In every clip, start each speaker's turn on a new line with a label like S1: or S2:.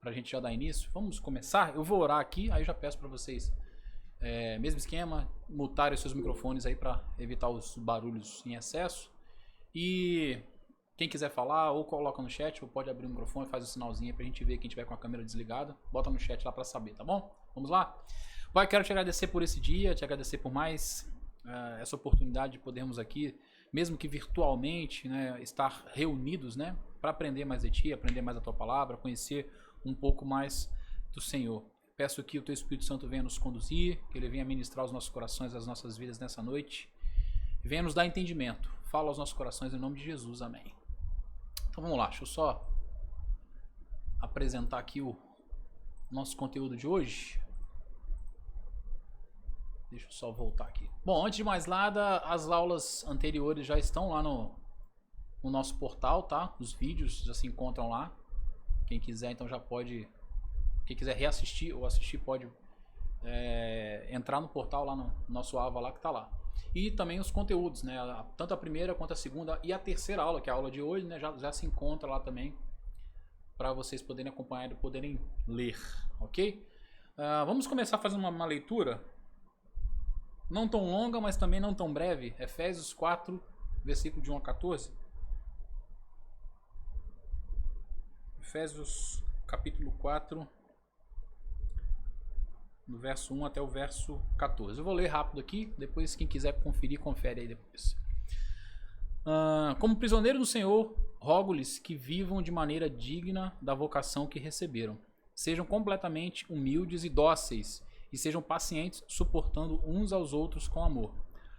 S1: pra gente já dar início. Vamos começar? Eu vou orar aqui, aí já peço pra vocês, mesmo esquema, mutarem os seus microfones aí pra evitar os barulhos em excesso. E quem quiser falar, ou coloca no chat, ou pode abrir o microfone, faz o sinalzinho pra gente ver quem tiver com a câmera desligada. Bota no chat lá pra saber, tá bom? Vamos lá? Pai, quero te agradecer por esse dia, te agradecer por mais essa oportunidade de podermos aqui, mesmo que virtualmente, né, estar reunidos, né, para aprender mais de ti, aprender mais da tua palavra, conhecer um pouco mais do Senhor. Peço que o teu Espírito Santo venha nos conduzir, que ele venha ministrar os nossos corações, as nossas vidas nessa noite, e venha nos dar entendimento. Fala aos nossos corações em nome de Jesus, amém. Então vamos lá, deixa eu só apresentar aqui o nosso conteúdo de hoje. Deixa eu só voltar aqui. Bom, antes de mais nada, as aulas anteriores já estão lá no nosso portal, tá? Os vídeos já se encontram lá. Quem quiser, então já pode... Quem quiser reassistir ou assistir, pode entrar no portal lá no nosso AVA lá que tá lá. E também os conteúdos, né? Tanto a primeira quanto a segunda e a terceira aula, que é a aula de hoje, né? Já se encontra lá também para vocês poderem acompanhar e poderem ler, ok? Vamos começar fazendo uma leitura... Não tão longa, mas também não tão breve. Efésios 4, versículo de 1 a 14. Efésios capítulo 4, do verso 1 até o verso 14. Eu vou ler rápido aqui, depois quem quiser conferir, confere aí depois. Como prisioneiros do Senhor, rogo-lhes que vivam de maneira digna da vocação que receberam. Sejam completamente humildes e dóceis, e sejam pacientes, suportando uns aos outros com amor.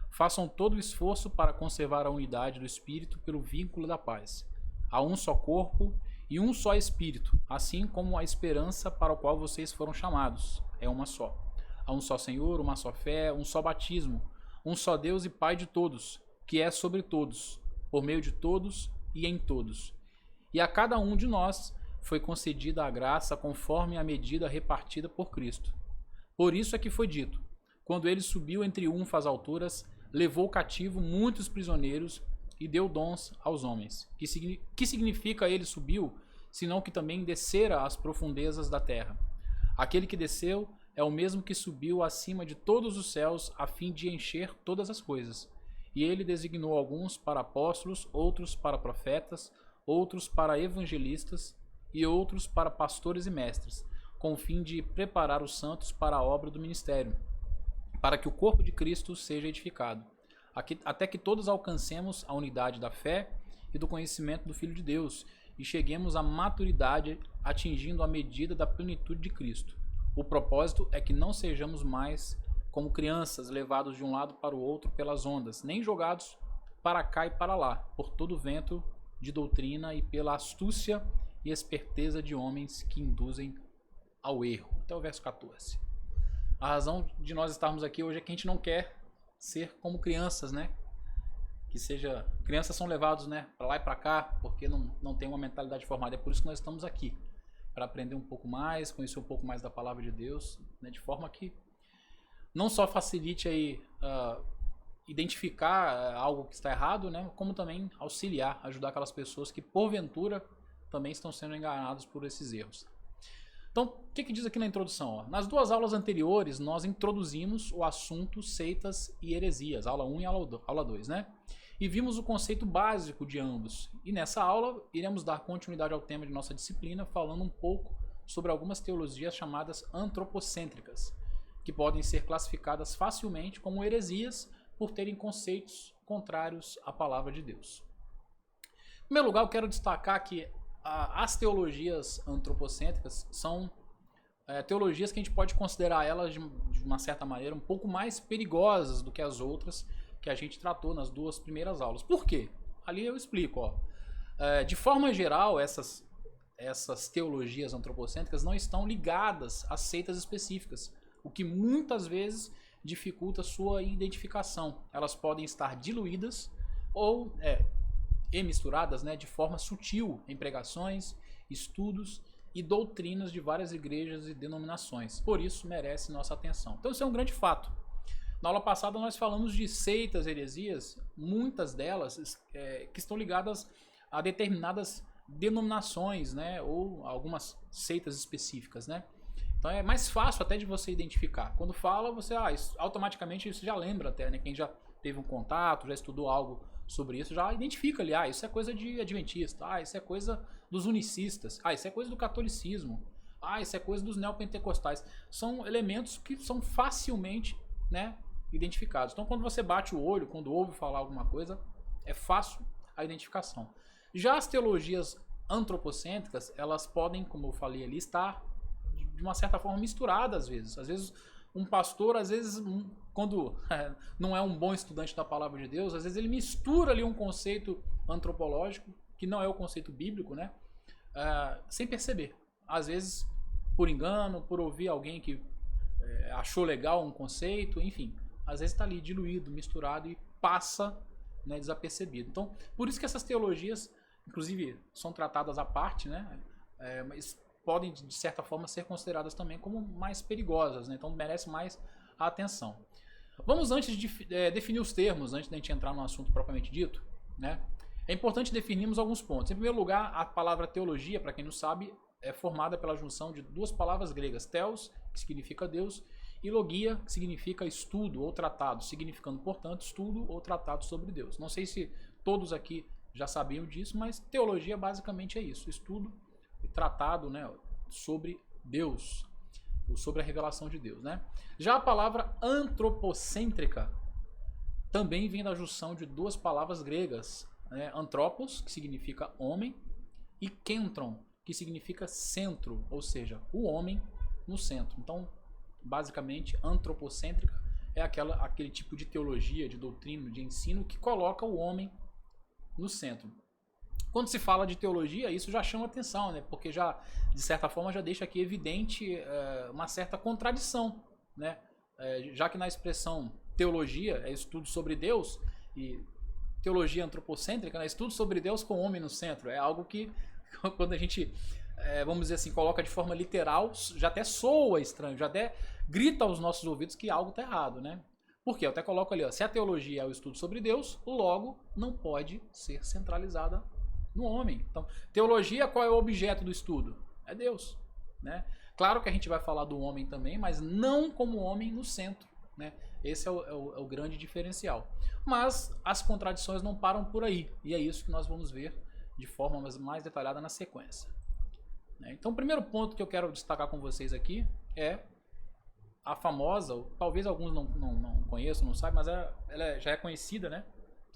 S1: Façam todo o esforço para conservar a unidade do Espírito pelo vínculo da paz. Há um só corpo e um só Espírito, assim como a esperança para a qual vocês foram chamados é uma só. Há um só Senhor, uma só fé, um só batismo, um só Deus e Pai de todos, que é sobre todos, por meio de todos e em todos. E a cada um de nós foi concedida a graça conforme a medida repartida por Cristo. Por isso é que foi dito, quando ele subiu em triunfo às alturas, levou cativo muitos prisioneiros e deu dons aos homens. Que significa ele subiu, senão que também descera às profundezas da terra? Aquele que desceu é o mesmo que subiu acima de todos os céus a fim de encher todas as coisas. E ele designou alguns para apóstolos, outros para profetas, outros para evangelistas e outros para pastores e mestres, com o fim de preparar os santos para a obra do ministério, para que o corpo de Cristo seja edificado, até que todos alcancemos a unidade da fé e do conhecimento do Filho de Deus, e cheguemos à maturidade, atingindo a medida da plenitude de Cristo. O propósito é que não sejamos mais como crianças, levados de um lado para o outro pelas ondas, nem jogados para cá e para lá, por todo vento de doutrina e pela astúcia e esperteza de homens que induzem ao erro. Até o verso 14. A razão de nós estarmos aqui hoje é que a gente não quer ser como crianças, né? Que seja... Crianças são levados, né, para lá e para cá, porque não tem uma mentalidade formada. É por isso que nós estamos aqui, para aprender um pouco mais, conhecer um pouco mais da palavra de Deus, né, de forma que não só facilite aí identificar algo que está errado, né, como também auxiliar, ajudar aquelas pessoas que porventura também estão sendo enganadas por esses erros. Então, o que diz aqui na introdução? Nas duas aulas anteriores, nós introduzimos o assunto seitas e heresias, aula 1 e aula 2, né? E vimos o conceito básico de ambos. E nessa aula, iremos dar continuidade ao tema de nossa disciplina, falando um pouco sobre algumas teologias chamadas antropocêntricas, que podem ser classificadas facilmente como heresias por terem conceitos contrários à palavra de Deus. Em primeiro lugar, eu quero destacar que as teologias antropocêntricas são teologias que a gente pode considerar elas de uma certa maneira um pouco mais perigosas do que as outras que a gente tratou nas duas primeiras aulas. Por quê? Ali eu explico. De forma geral, essas teologias antropocêntricas não estão ligadas a seitas específicas, o que muitas vezes dificulta sua identificação. Elas podem estar diluídas ou e misturadas, né, de forma sutil em pregações, estudos e doutrinas de várias igrejas e denominações. Por isso merece nossa atenção. Então isso é um grande fato. Na aula passada nós falamos de seitas, heresias, muitas delas que estão ligadas a determinadas denominações, né, ou algumas seitas específicas, né? Então é mais fácil até de você identificar. Quando fala, você automaticamente você já lembra até, né? Quem já teve um contato, já estudou algo sobre isso, já identifica ali, isso é coisa de adventista, isso é coisa dos unicistas, isso é coisa do catolicismo, isso é coisa dos neopentecostais. São elementos que são facilmente, né, identificados. Então quando você bate o olho, quando ouve falar alguma coisa, é fácil a identificação. Já as teologias antropocêntricas, elas podem, como eu falei ali, estar de uma certa forma misturadas às vezes. Às vezes um pastor, às vezes, quando não é um bom estudante da palavra de Deus, às vezes ele mistura ali um conceito antropológico, que não é o conceito bíblico, né? Sem perceber. Às vezes, por engano, por ouvir alguém que achou legal um conceito, enfim. Às vezes está ali diluído, misturado e passa, né, desapercebido. Então, por isso que essas teologias, inclusive, são tratadas à parte, né? Mas podem, de certa forma, ser consideradas também como mais perigosas, né? Então merece mais a atenção. Vamos antes de definir os termos, antes de a gente entrar no assunto propriamente dito, né? É importante definirmos alguns pontos. Em primeiro lugar, a palavra teologia, para quem não sabe, é formada pela junção de duas palavras gregas, theos, que significa Deus, e logia, que significa estudo ou tratado, significando, portanto, estudo ou tratado sobre Deus. Não sei se todos aqui já sabiam disso, mas teologia basicamente é isso, estudo e tratado, né, sobre Deus, ou sobre a revelação de Deus, né? Já a palavra antropocêntrica também vem da junção de duas palavras gregas, né? Anthropos, que significa homem, e kentron, que significa centro, ou seja, o homem no centro. Então, basicamente, antropocêntrica é aquele tipo de teologia, de doutrina, de ensino que coloca o homem no centro. Quando se fala de teologia, isso já chama atenção, né? Porque já, de certa forma, já deixa aqui evidente uma certa contradição, né? Já que na expressão teologia é estudo sobre Deus, e teologia antropocêntrica, né? Estudo sobre Deus com o homem no centro. É algo que, quando a gente, vamos dizer assim, coloca de forma literal, já até soa estranho, já até grita aos nossos ouvidos que algo está errado, né? Por quê? Eu até coloco ali, se a teologia é o estudo sobre Deus, logo não pode ser centralizada no homem. Então, teologia, qual é o objeto do estudo? É Deus, né? Claro que a gente vai falar do homem também, mas não como homem no centro, né? Esse é o grande diferencial. Mas as contradições não param por aí, e é isso que nós vamos ver de forma mais detalhada na sequência. Então, o primeiro ponto que eu quero destacar com vocês aqui é a famosa, talvez alguns não conheçam, não sabem, mas ela já é conhecida, né?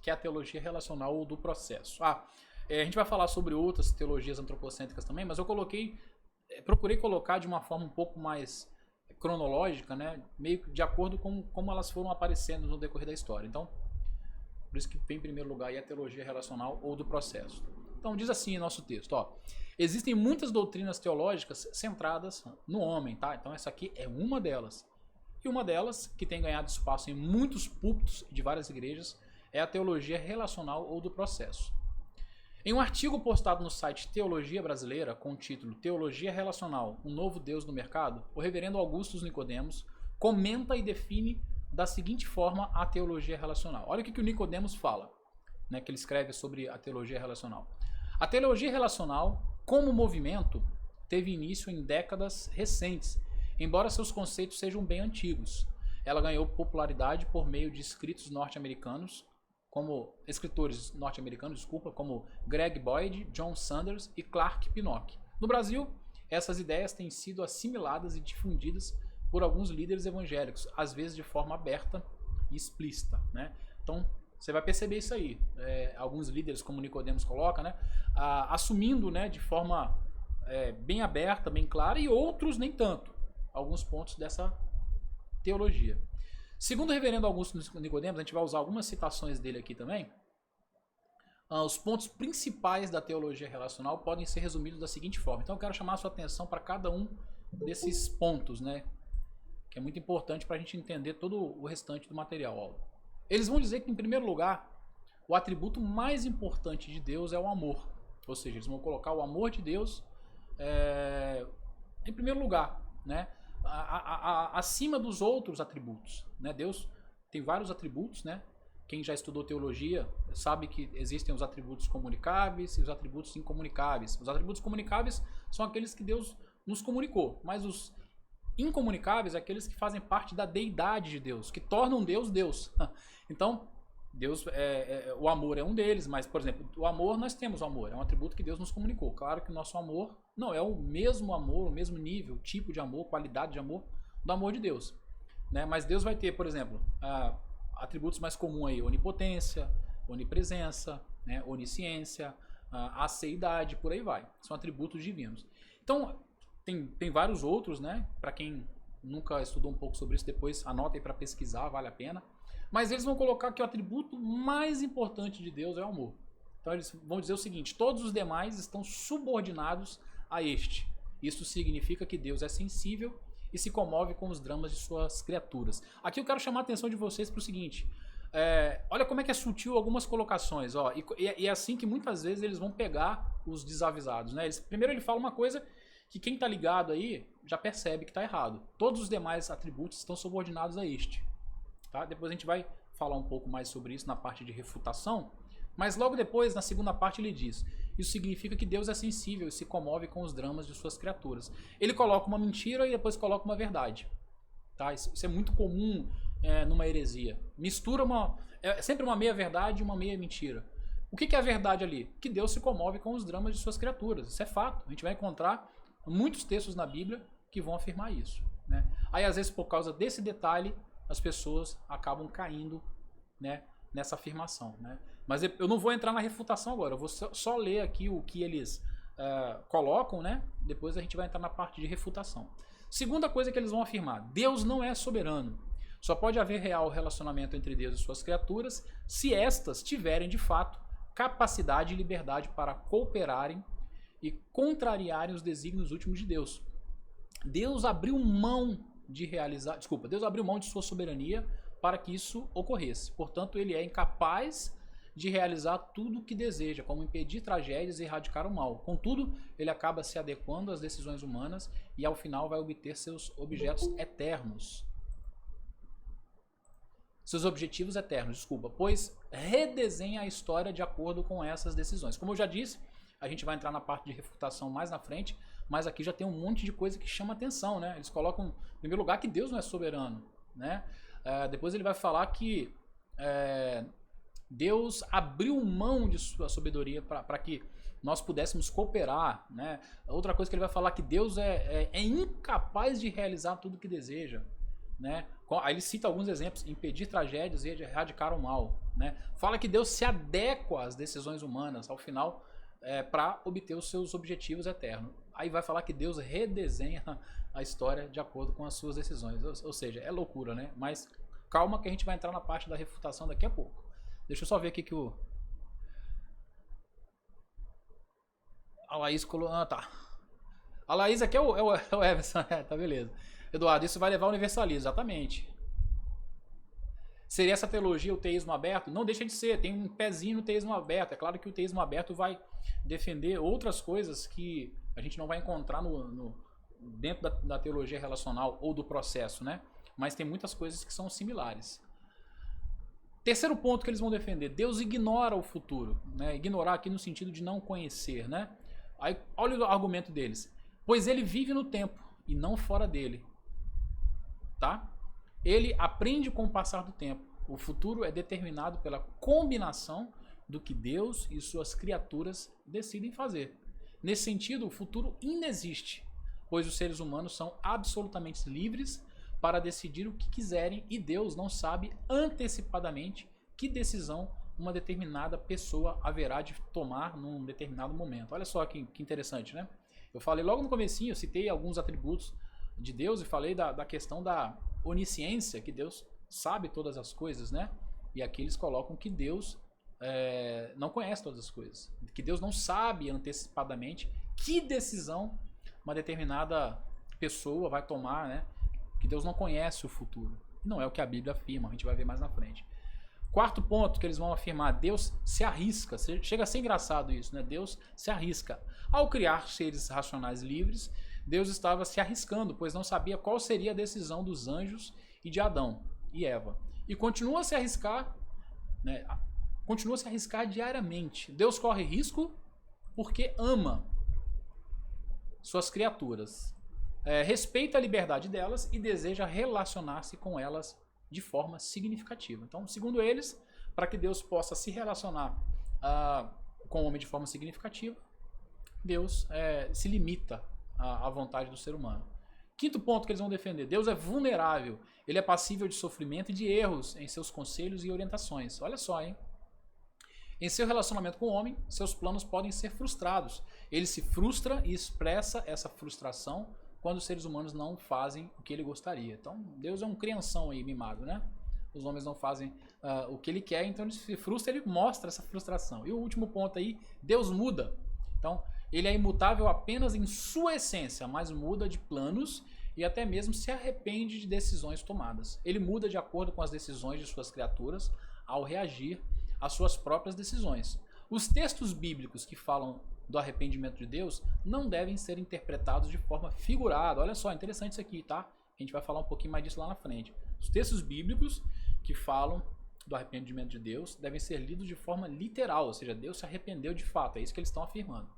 S1: Que é a teologia relacional ou do processo. A gente vai falar sobre outras teologias antropocêntricas também, mas eu procurei colocar de uma forma um pouco mais cronológica, né, meio de acordo com como elas foram aparecendo no decorrer da história. Então, por isso que vem em primeiro lugar aí a teologia relacional ou do processo. Então, diz assim em nosso texto, existem muitas doutrinas teológicas centradas no homem, tá? Então, essa aqui é uma delas. E uma delas, que tem ganhado espaço em muitos púlpitos de várias igrejas, é a teologia relacional ou do processo. Em um artigo postado no site Teologia Brasileira, com o título Teologia Relacional, um novo Deus no mercado, o reverendo Augustus Nicodemos comenta e define da seguinte forma a teologia relacional. Olha o que o Nicodemos fala, né, que ele escreve sobre a teologia relacional. A teologia relacional, como movimento, teve início em décadas recentes, embora seus conceitos sejam bem antigos. Ela ganhou popularidade por meio de escritores norte-americanos, como Greg Boyd, John Sanders e Clark Pinnock. No Brasil, essas ideias têm sido assimiladas e difundidas por alguns líderes evangélicos, às vezes de forma aberta e explícita, né? Então, você vai perceber isso aí. Alguns líderes, como Nicodemos coloca, né, assumindo, né, de forma bem aberta, bem clara, e outros nem tanto, alguns pontos dessa teologia. Segundo o reverendo Augusto Nicodemos, a gente vai usar algumas citações dele aqui também. Os pontos principais da teologia relacional podem ser resumidos da seguinte forma. Então eu quero chamar a sua atenção para cada um desses pontos, né? Que é muito importante para a gente entender todo o restante do material. Eles vão dizer que, em primeiro lugar, o atributo mais importante de Deus é o amor. Ou seja, eles vão colocar o amor de Deus em primeiro lugar, né? Acima dos outros atributos, né? Deus tem vários atributos, né, quem já estudou teologia sabe que existem os atributos comunicáveis e os atributos incomunicáveis. Os atributos comunicáveis são aqueles que Deus nos comunicou, mas os incomunicáveis, aqueles que fazem parte da deidade de Deus, que tornam Deus Deus. Então, Deus, o amor é um deles, mas, por exemplo, o amor, nós temos o amor, é um atributo que Deus nos comunicou. Claro que o nosso amor não é o mesmo amor, o mesmo nível, tipo de amor, qualidade de amor, do amor de Deus. Né? Mas Deus vai ter, por exemplo, atributos mais comuns aí, onipotência, onipresença, né? Onisciência, aceidade, por aí vai. São atributos divinos. Então, tem vários outros, né? Para quem nunca estudou um pouco sobre isso, depois anota aí para pesquisar, vale a pena. Mas eles vão colocar que o atributo mais importante de Deus é o amor. Então eles vão dizer o seguinte: todos os demais estão subordinados a este. Isso significa que Deus é sensível e se comove com os dramas de suas criaturas. Aqui eu quero chamar a atenção de vocês para o seguinte: olha como é que é sutil algumas colocações. Ó, e é assim que muitas vezes eles vão pegar os desavisados. Né? Primeiro ele fala uma coisa que quem está ligado aí já percebe que está errado. Todos os demais atributos estão subordinados a este. Tá? Depois a gente vai falar um pouco mais sobre isso na parte de refutação, mas logo depois, na segunda parte, ele diz: isso significa que Deus é sensível e se comove com os dramas de suas criaturas. Ele coloca uma mentira e depois coloca uma verdade. Tá? Isso é muito comum numa heresia. Mistura sempre uma meia verdade e uma meia mentira. O que é a verdade ali? Que Deus se comove com os dramas de suas criaturas. Isso é fato. A gente vai encontrar muitos textos na Bíblia que vão afirmar isso. Né? Aí, às vezes, por causa desse detalhe, as pessoas acabam caindo, né, nessa afirmação. Né? Mas eu não vou entrar na refutação agora, eu vou só ler aqui o que eles colocam, né? Depois a gente vai entrar na parte de refutação. Segunda coisa que eles vão afirmar: Deus não é soberano. Só pode haver real relacionamento entre Deus e suas criaturas se estas tiverem, de fato, capacidade e liberdade para cooperarem e contrariarem os desígnios últimos de Deus. Deus abriu mão de sua soberania para que isso ocorresse. Portanto, ele é incapaz de realizar tudo o que deseja, como impedir tragédias e erradicar o mal. Contudo, ele acaba se adequando às decisões humanas e, ao final, vai obter seus objetos eternos. Seus objetivos eternos, pois redesenha a história de acordo com essas decisões. Como eu já disse, a gente vai entrar na parte de refutação mais na frente, mas aqui já tem um monte de coisa que chama atenção, né? Eles colocam, em primeiro lugar, que Deus não é soberano, né? Depois ele vai falar que Deus abriu mão de sua sabedoria para que nós pudéssemos cooperar, né? Outra coisa que ele vai falar que Deus é incapaz de realizar tudo o que deseja, né? Aí ele cita alguns exemplos: impedir tragédias e erradicar o mal, né? Fala que Deus se adequa às decisões humanas, ao final, para obter os seus objetivos eternos. Aí vai falar que Deus redesenha a história de acordo com as suas decisões. Ou seja, é loucura, né? Mas calma que a gente vai entrar na parte da refutação daqui a pouco. Deixa eu só ver aqui que a Laís colocou... tá. A Laís aqui é o Everson. Tá, beleza. Eduardo, isso vai levar ao universalismo. Exatamente. Seria essa teologia o teísmo aberto? Não deixa de ser. Tem um pezinho no teísmo aberto. É claro que o teísmo aberto vai defender outras coisas que a gente não vai encontrar dentro da teologia relacional ou do processo, né? Mas tem muitas coisas que são similares. Terceiro ponto que eles vão defender: Deus ignora o futuro, né? Ignorar aqui no sentido de não conhecer, né? Aí, olha o argumento deles: pois ele vive no tempo e não fora dele, tá? Ele aprende com o passar do tempo. O futuro é determinado pela combinação do que Deus e suas criaturas decidem fazer. Nesse sentido, o futuro inexiste, pois os seres humanos são absolutamente livres para decidir o que quiserem e Deus não sabe antecipadamente que decisão uma determinada pessoa haverá de tomar num determinado momento. Olha só que interessante, né? Eu falei logo no comecinho, eu citei alguns atributos de Deus e falei da questão da onisciência, que Deus sabe todas as coisas, né? E aqui eles colocam que Deus não conhece todas as coisas, que Deus não sabe antecipadamente que decisão uma determinada pessoa vai tomar, né? Que Deus não conhece o futuro. Não é o que a Bíblia afirma, a gente vai ver mais na frente. Quarto ponto que eles vão afirmar: Deus se arrisca. Chega a ser engraçado isso, né? Deus se arrisca. Ao criar seres racionais livres, Deus estava se arriscando, pois não sabia qual seria a decisão dos anjos e de Adão e Eva. E continua a se arriscar né? Continua a se arriscar diariamente. Deus corre risco porque ama suas criaturas, respeita a liberdade delas e deseja relacionar-se com elas de forma significativa. Então, segundo eles, para que Deus possa se relacionar com o homem de forma significativa, Deus se limita à vontade do ser humano. Quinto ponto que eles vão defender: Deus é vulnerável, ele é passível de sofrimento e de erros em seus conselhos e orientações. Olha só, hein? Em seu relacionamento com o homem, seus planos podem ser frustrados. Ele se frustra e expressa essa frustração quando os seres humanos não fazem o que ele gostaria. Então, Deus é um crianção aí, mimado, né? Os homens não fazem o que ele quer, então ele se frustra, ele mostra essa frustração. E o último ponto aí: Deus muda. Então, ele é imutável apenas em sua essência, mas muda de planos e até mesmo se arrepende de decisões tomadas. Ele muda de acordo com as decisões de suas criaturas ao reagir às suas próprias decisões. Os textos bíblicos que falam do arrependimento de Deus não devem ser interpretados de forma figurada. Olha só, interessante isso aqui, tá? A gente vai falar um pouquinho mais disso lá na frente. Os textos bíblicos que falam do arrependimento de Deus devem ser lidos de forma literal, ou seja, Deus se arrependeu de fato, é isso que eles estão afirmando.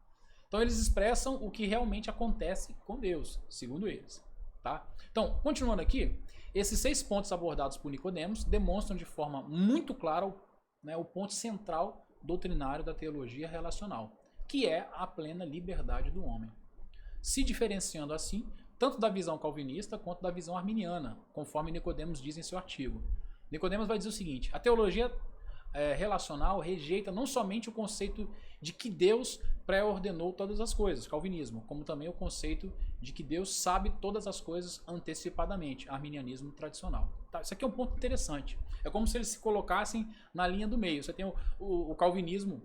S1: Então eles expressam o que realmente acontece com Deus, segundo eles. Tá? Então, continuando aqui, esses 6 pontos abordados por Nicodemos demonstram de forma muito clara o ponto central doutrinário da teologia relacional, que é a plena liberdade do homem, se diferenciando assim tanto da visão calvinista quanto da visão arminiana, conforme Nicodemos diz em seu artigo. Nicodemos vai dizer o seguinte: a teologia relacional rejeita não somente o conceito de que Deus pré-ordenou todas as coisas, calvinismo, como também o conceito de que Deus sabe todas as coisas antecipadamente, arminianismo tradicional. Tá, isso aqui é um ponto interessante. É como se eles se colocassem na linha do meio. Você tem o calvinismo,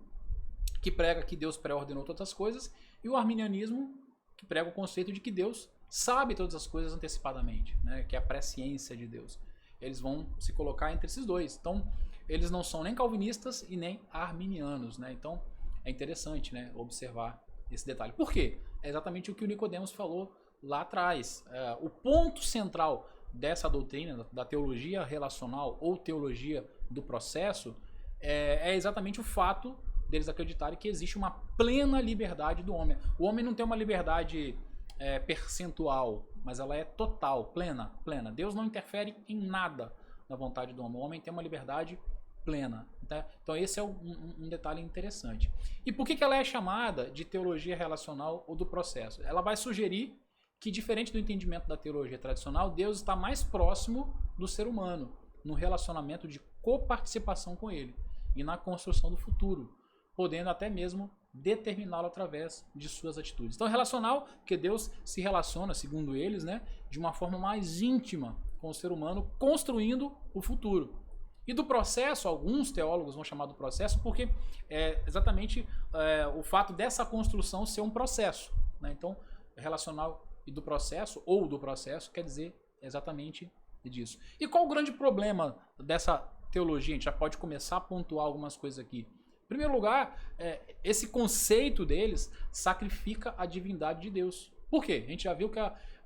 S1: que prega que Deus pré-ordenou todas as coisas, e o arminianismo, que prega o conceito de que Deus sabe todas as coisas antecipadamente, né, que é a presciência de Deus. Eles vão se colocar entre esses dois. Então, eles não são nem calvinistas e nem arminianos, né? Então, é interessante, né, observar esse detalhe. Por quê? É exatamente o que o Nicodemos falou lá atrás. O ponto central dessa doutrina, da teologia relacional ou teologia do processo, é exatamente o fato deles acreditarem que existe uma plena liberdade do homem. O homem não tem uma liberdade percentual, mas ela é total, plena. Deus não interfere em nada na vontade do homem. O homem tem uma liberdade plena. Tá? Então esse é um detalhe interessante. E por que ela é chamada de teologia relacional ou do processo? Ela vai sugerir que, diferente do entendimento da teologia tradicional, Deus está mais próximo do ser humano, no relacionamento de coparticipação com ele e na construção do futuro, podendo até mesmo determiná-lo através de suas atitudes. Então, relacional, porque Deus se relaciona, segundo eles, né, de uma forma mais íntima com o ser humano, construindo o futuro. E do processo, alguns teólogos vão chamar do processo porque é exatamente o fato dessa construção ser um processo. Né? Então, relacional e do processo, ou do processo, quer dizer exatamente disso. E qual o grande problema dessa teologia? A gente já pode começar a pontuar algumas coisas aqui. Em primeiro lugar, esse conceito deles sacrifica a divindade de Deus. Por quê? A gente já viu que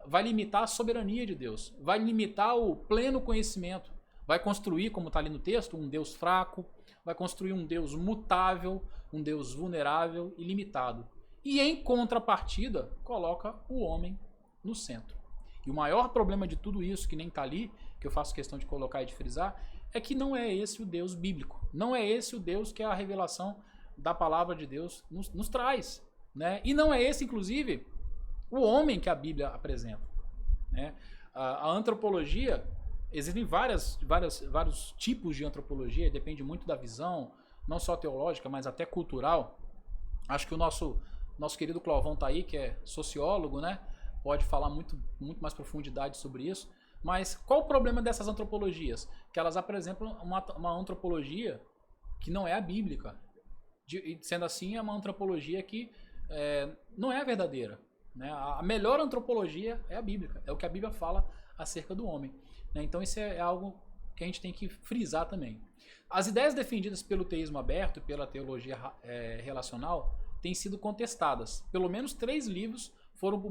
S1: vai limitar a soberania de Deus, vai limitar o pleno conhecimento, vai construir, como está ali no texto, um Deus fraco, vai construir um Deus mutável, um Deus vulnerável e limitado. E em contrapartida, coloca o homem no centro. E o maior problema de tudo isso, que nem está ali, que eu faço questão de colocar e de frisar, é que não é esse o Deus bíblico. Não é esse o Deus que a revelação da palavra de Deus nos traz. Né? E não é esse, inclusive, o homem que a Bíblia apresenta. Né? A antropologia, existem vários tipos de antropologia, depende muito da visão, não só teológica, mas até cultural. Acho que o nosso querido Clovão tá aí, que é sociólogo, né? Pode falar muito mais profundidade sobre isso. Mas qual o problema dessas antropologias? Que elas apresentam uma antropologia que não é a bíblica. E sendo assim, é uma antropologia que não é a verdadeira. Né? A melhor antropologia é a bíblica. É o que a Bíblia fala acerca do homem. Né? Então isso é algo que a gente tem que frisar também. As ideias defendidas pelo teísmo aberto e pela teologia relacional têm sido contestadas. Pelo menos 3 livros foram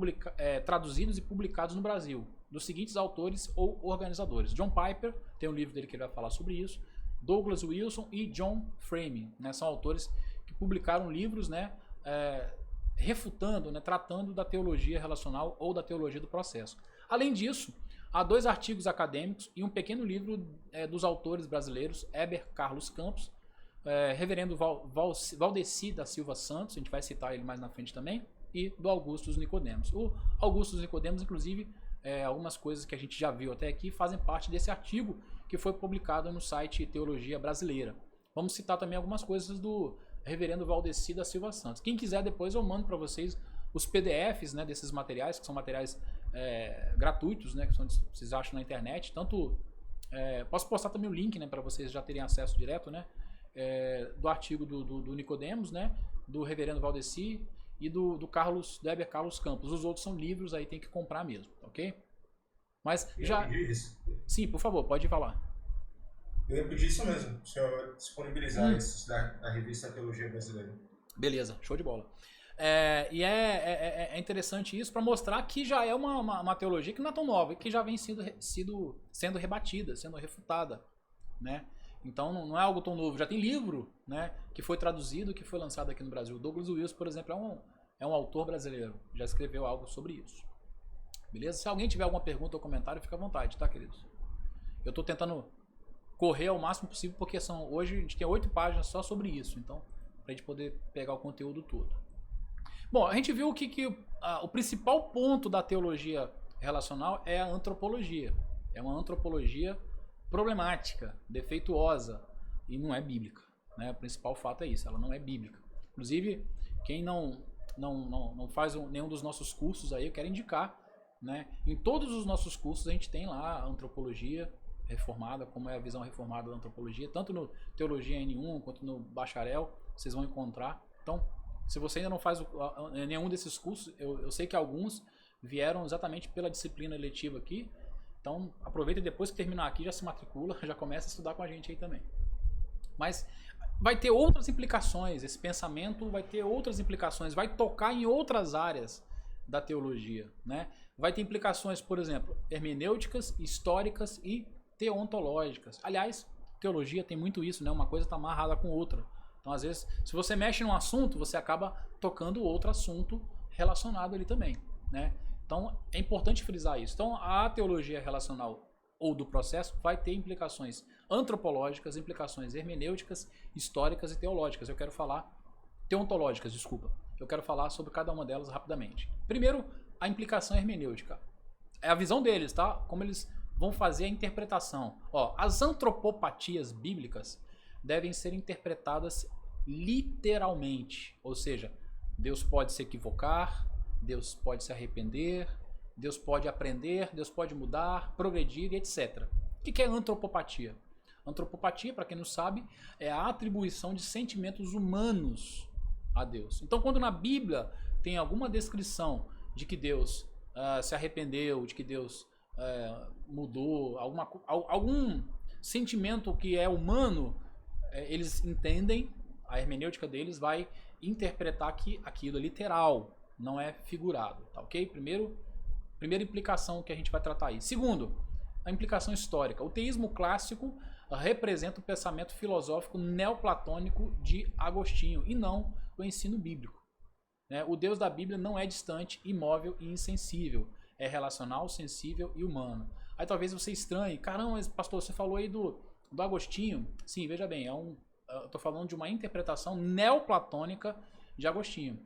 S1: traduzidos e publicados no Brasil, dos seguintes autores ou organizadores. John Piper, tem um livro dele que ele vai falar sobre isso. Douglas Wilson e John Frame, né? São autores que publicaram livros, né, refutando, né, tratando da teologia relacional ou da teologia do processo. Além disso, há 2 artigos acadêmicos e um pequeno livro dos autores brasileiros, Heber Carlos Campos, reverendo Valdeci da Silva Santos, a gente vai citar ele mais na frente também, e do Augustus Nicodemos. O Augustus Nicodemos, inclusive, algumas coisas que a gente já viu até aqui fazem parte desse artigo que foi publicado no site Teologia Brasileira. Vamos citar também algumas coisas do reverendo Valdeci da Silva Santos. Quem quiser depois eu mando para vocês os PDFs, né, desses materiais, que são materiais gratuitos, né, que vocês acham na internet. Tanto posso postar também o link, né, para vocês já terem acesso direto, né, do artigo do Nicodemos, né, do reverendo Valdeci e do Heber Carlos Campos. Os outros são livros, aí tem que comprar mesmo, ok? Mas já... Sim, por favor, pode falar.
S2: Eu ia pedir isso mesmo, o senhor disponibilizar esses da revista Teologia Brasileira.
S1: Beleza, show de bola. E é interessante isso para mostrar que já é uma teologia que não é tão nova, que já vem sendo rebatida, sendo refutada, né? Então não é algo tão novo. Já tem livro, né, que foi traduzido, que foi lançado aqui no Brasil. Douglas Wilson, por exemplo, é um autor brasileiro. Já escreveu algo sobre isso. Beleza? Se alguém tiver alguma pergunta ou comentário, fica à vontade, tá, queridos? Eu estou tentando correr ao máximo possível, porque hoje a gente tem 8 páginas só sobre isso. Então, para a gente poder pegar o conteúdo todo. Bom, a gente viu que o principal ponto da teologia relacional é a antropologia. É uma antropologia problemática, defeituosa e não é bíblica, né? O principal fato é isso, ela não é bíblica. Inclusive, quem não faz nenhum dos nossos cursos aí, eu quero indicar, né? Em todos os nossos cursos a gente tem lá a antropologia reformada, como é a visão reformada da antropologia, tanto no Teologia N1 quanto no Bacharel, vocês vão encontrar. Então, se você ainda não faz nenhum desses cursos, eu sei que alguns vieram exatamente pela disciplina eletiva aqui. Então, aproveita e depois que terminar aqui, já se matricula, já começa a estudar com a gente aí também. Mas vai ter outras implicações, esse pensamento vai ter outras implicações, vai tocar em outras áreas da teologia, né? Vai ter implicações, por exemplo, hermenêuticas, históricas e teontológicas. Aliás, teologia tem muito isso, né? Uma coisa está amarrada com outra. Então, às vezes, se você mexe num assunto, você acaba tocando outro assunto relacionado ali também, né? Então, é importante frisar isso. Então, a teologia relacional ou do processo vai ter implicações antropológicas, implicações hermenêuticas, históricas e teológicas. Eu quero falar... Teontológicas, desculpa. Eu quero falar sobre cada uma delas rapidamente. Primeiro, a implicação hermenêutica. É a visão deles, tá? Como eles vão fazer a interpretação. As antropopatias bíblicas devem ser interpretadas literalmente. Ou seja, Deus pode se equivocar, Deus pode se arrepender, Deus pode aprender, Deus pode mudar, progredir e etc. O que é antropopatia? Antropopatia, para quem não sabe, é a atribuição de sentimentos humanos a Deus. Então, quando na Bíblia tem alguma descrição de que Deus se arrependeu, de que Deus mudou, algum sentimento que é humano, eles entendem, a hermenêutica deles vai interpretar que aquilo é literal, não é figurado, tá ok? Primeira implicação que a gente vai tratar aí. Segundo, a implicação histórica. O teísmo clássico representa o pensamento filosófico neoplatônico de Agostinho e não o ensino bíblico. O Deus da Bíblia não é distante, imóvel e insensível. É relacional, sensível e humano. Aí talvez você estranhe. Caramba, pastor, você falou aí do Agostinho. Sim, veja bem, eu estou falando de uma interpretação neoplatônica de Agostinho.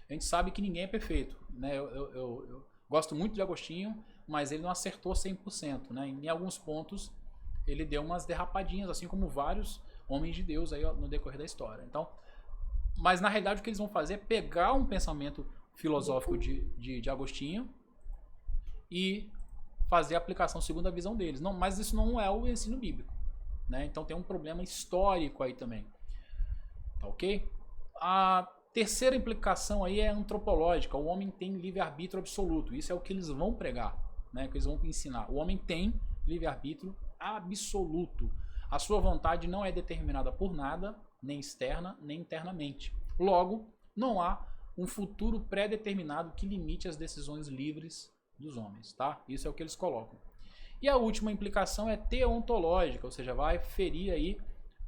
S1: A gente sabe que ninguém é perfeito, né? Eu gosto muito de Agostinho, mas ele não acertou 100%, né? Em alguns pontos ele deu umas derrapadinhas, assim como vários homens de Deus aí no decorrer da história. Então, mas na realidade o que eles vão fazer é pegar um pensamento filosófico de Agostinho e fazer a aplicação segundo a visão deles. Não, mas isso não é o ensino bíblico, né? Então tem um problema histórico aí também. Tá ok? A terceira implicação aí é antropológica. O homem tem livre-arbítrio absoluto. Isso é o que eles vão pregar, né? Que eles vão ensinar. O homem tem livre-arbítrio absoluto. A sua vontade não é determinada por nada, nem externa, nem internamente. Logo, não há um futuro pré-determinado que limite as decisões livres dos homens, tá? Isso é o que eles colocam. E a última implicação é teontológica, ou seja, vai ferir aí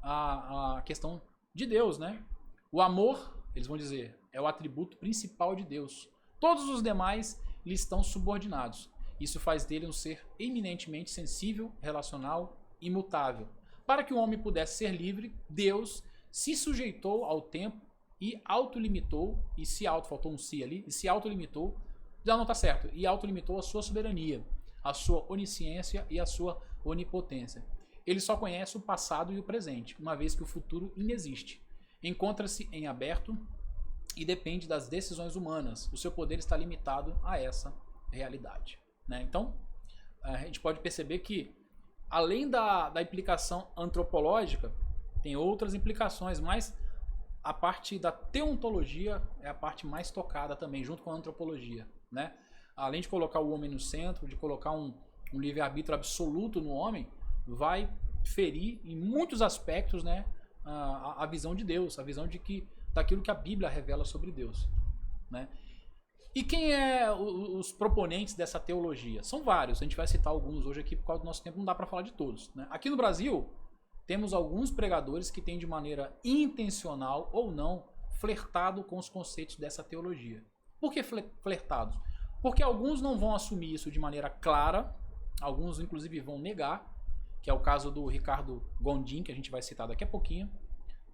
S1: a questão de Deus, né? O amor, eles vão dizer, é o atributo principal de Deus. Todos os demais lhe estão subordinados. Isso faz dele um ser eminentemente sensível, relacional, imutável. Para que o homem pudesse ser livre, Deus se sujeitou ao tempo e autolimitou, e se auto, faltou um si ali, e se autolimitou, já não está certo, e autolimitou a sua soberania, a sua onisciência e a sua onipotência. Ele só conhece o passado e o presente, uma vez que o futuro inexiste. Encontra-se em aberto e depende das decisões humanas. O seu poder está limitado a essa realidade, né? Então, a gente pode perceber que, além da implicação antropológica, tem outras implicações, mas a parte da teontologia é a parte mais tocada também, junto com a antropologia, né? Além de colocar o homem no centro, de colocar um livre-arbítrio absoluto no homem, vai ferir em muitos aspectos, né, a visão de Deus, a visão daquilo que a Bíblia revela sobre Deus, né? E quem é os proponentes dessa teologia? São vários, a gente vai citar alguns hoje aqui por causa do nosso tempo, não dá para falar de todos, né? Aqui no Brasil, temos alguns pregadores que têm de maneira intencional ou não flertado com os conceitos dessa teologia. Por que flertados? Porque alguns não vão assumir isso de maneira clara, alguns inclusive vão negar, que é o caso do Ricardo Gondim, que a gente vai citar daqui a pouquinho.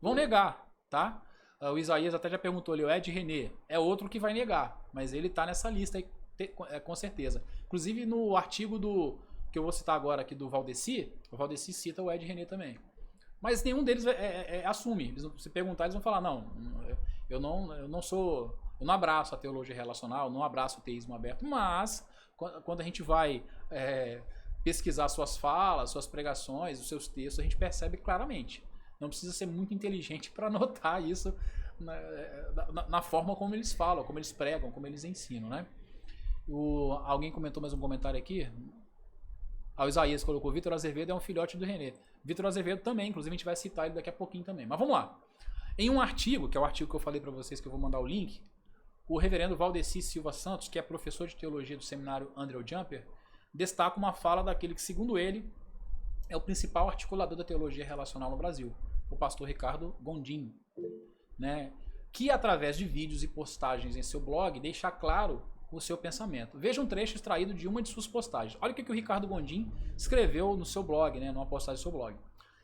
S1: Vão negar, tá? O Isaías até já perguntou ali, o Ed René é outro que vai negar, mas ele está nessa lista aí, com certeza. Inclusive no artigo que eu vou citar agora aqui do Valdeci, o Valdeci cita o Ed René também. Mas nenhum deles assume. Se perguntar, eles vão falar, não, eu não abraço a teologia relacional, não abraço o teísmo aberto, mas quando a gente vai pesquisar suas falas, suas pregações, os seus textos, a gente percebe claramente. Não precisa ser muito inteligente para notar isso na forma como eles falam, como eles pregam, como eles ensinam, né? Alguém comentou mais um comentário aqui. O Isaías colocou, Vitor Azevedo é um filhote do René. Vitor Azevedo também, inclusive a gente vai citar ele daqui a pouquinho também. Mas vamos lá. Em um artigo, que é o artigo que eu falei para vocês, que eu vou mandar o link, o reverendo Valdeci Silva Santos, que é professor de teologia do seminário Andrew Jumper, destaca uma fala daquele que, segundo ele, é o principal articulador da teologia relacional no Brasil, o pastor Ricardo Gondim, né? Que através de vídeos e postagens em seu blog deixa claro o seu pensamento. Veja um trecho extraído de uma de suas postagens. Olha o que o Ricardo Gondim escreveu no seu blog, né? Numa postagem do seu blog.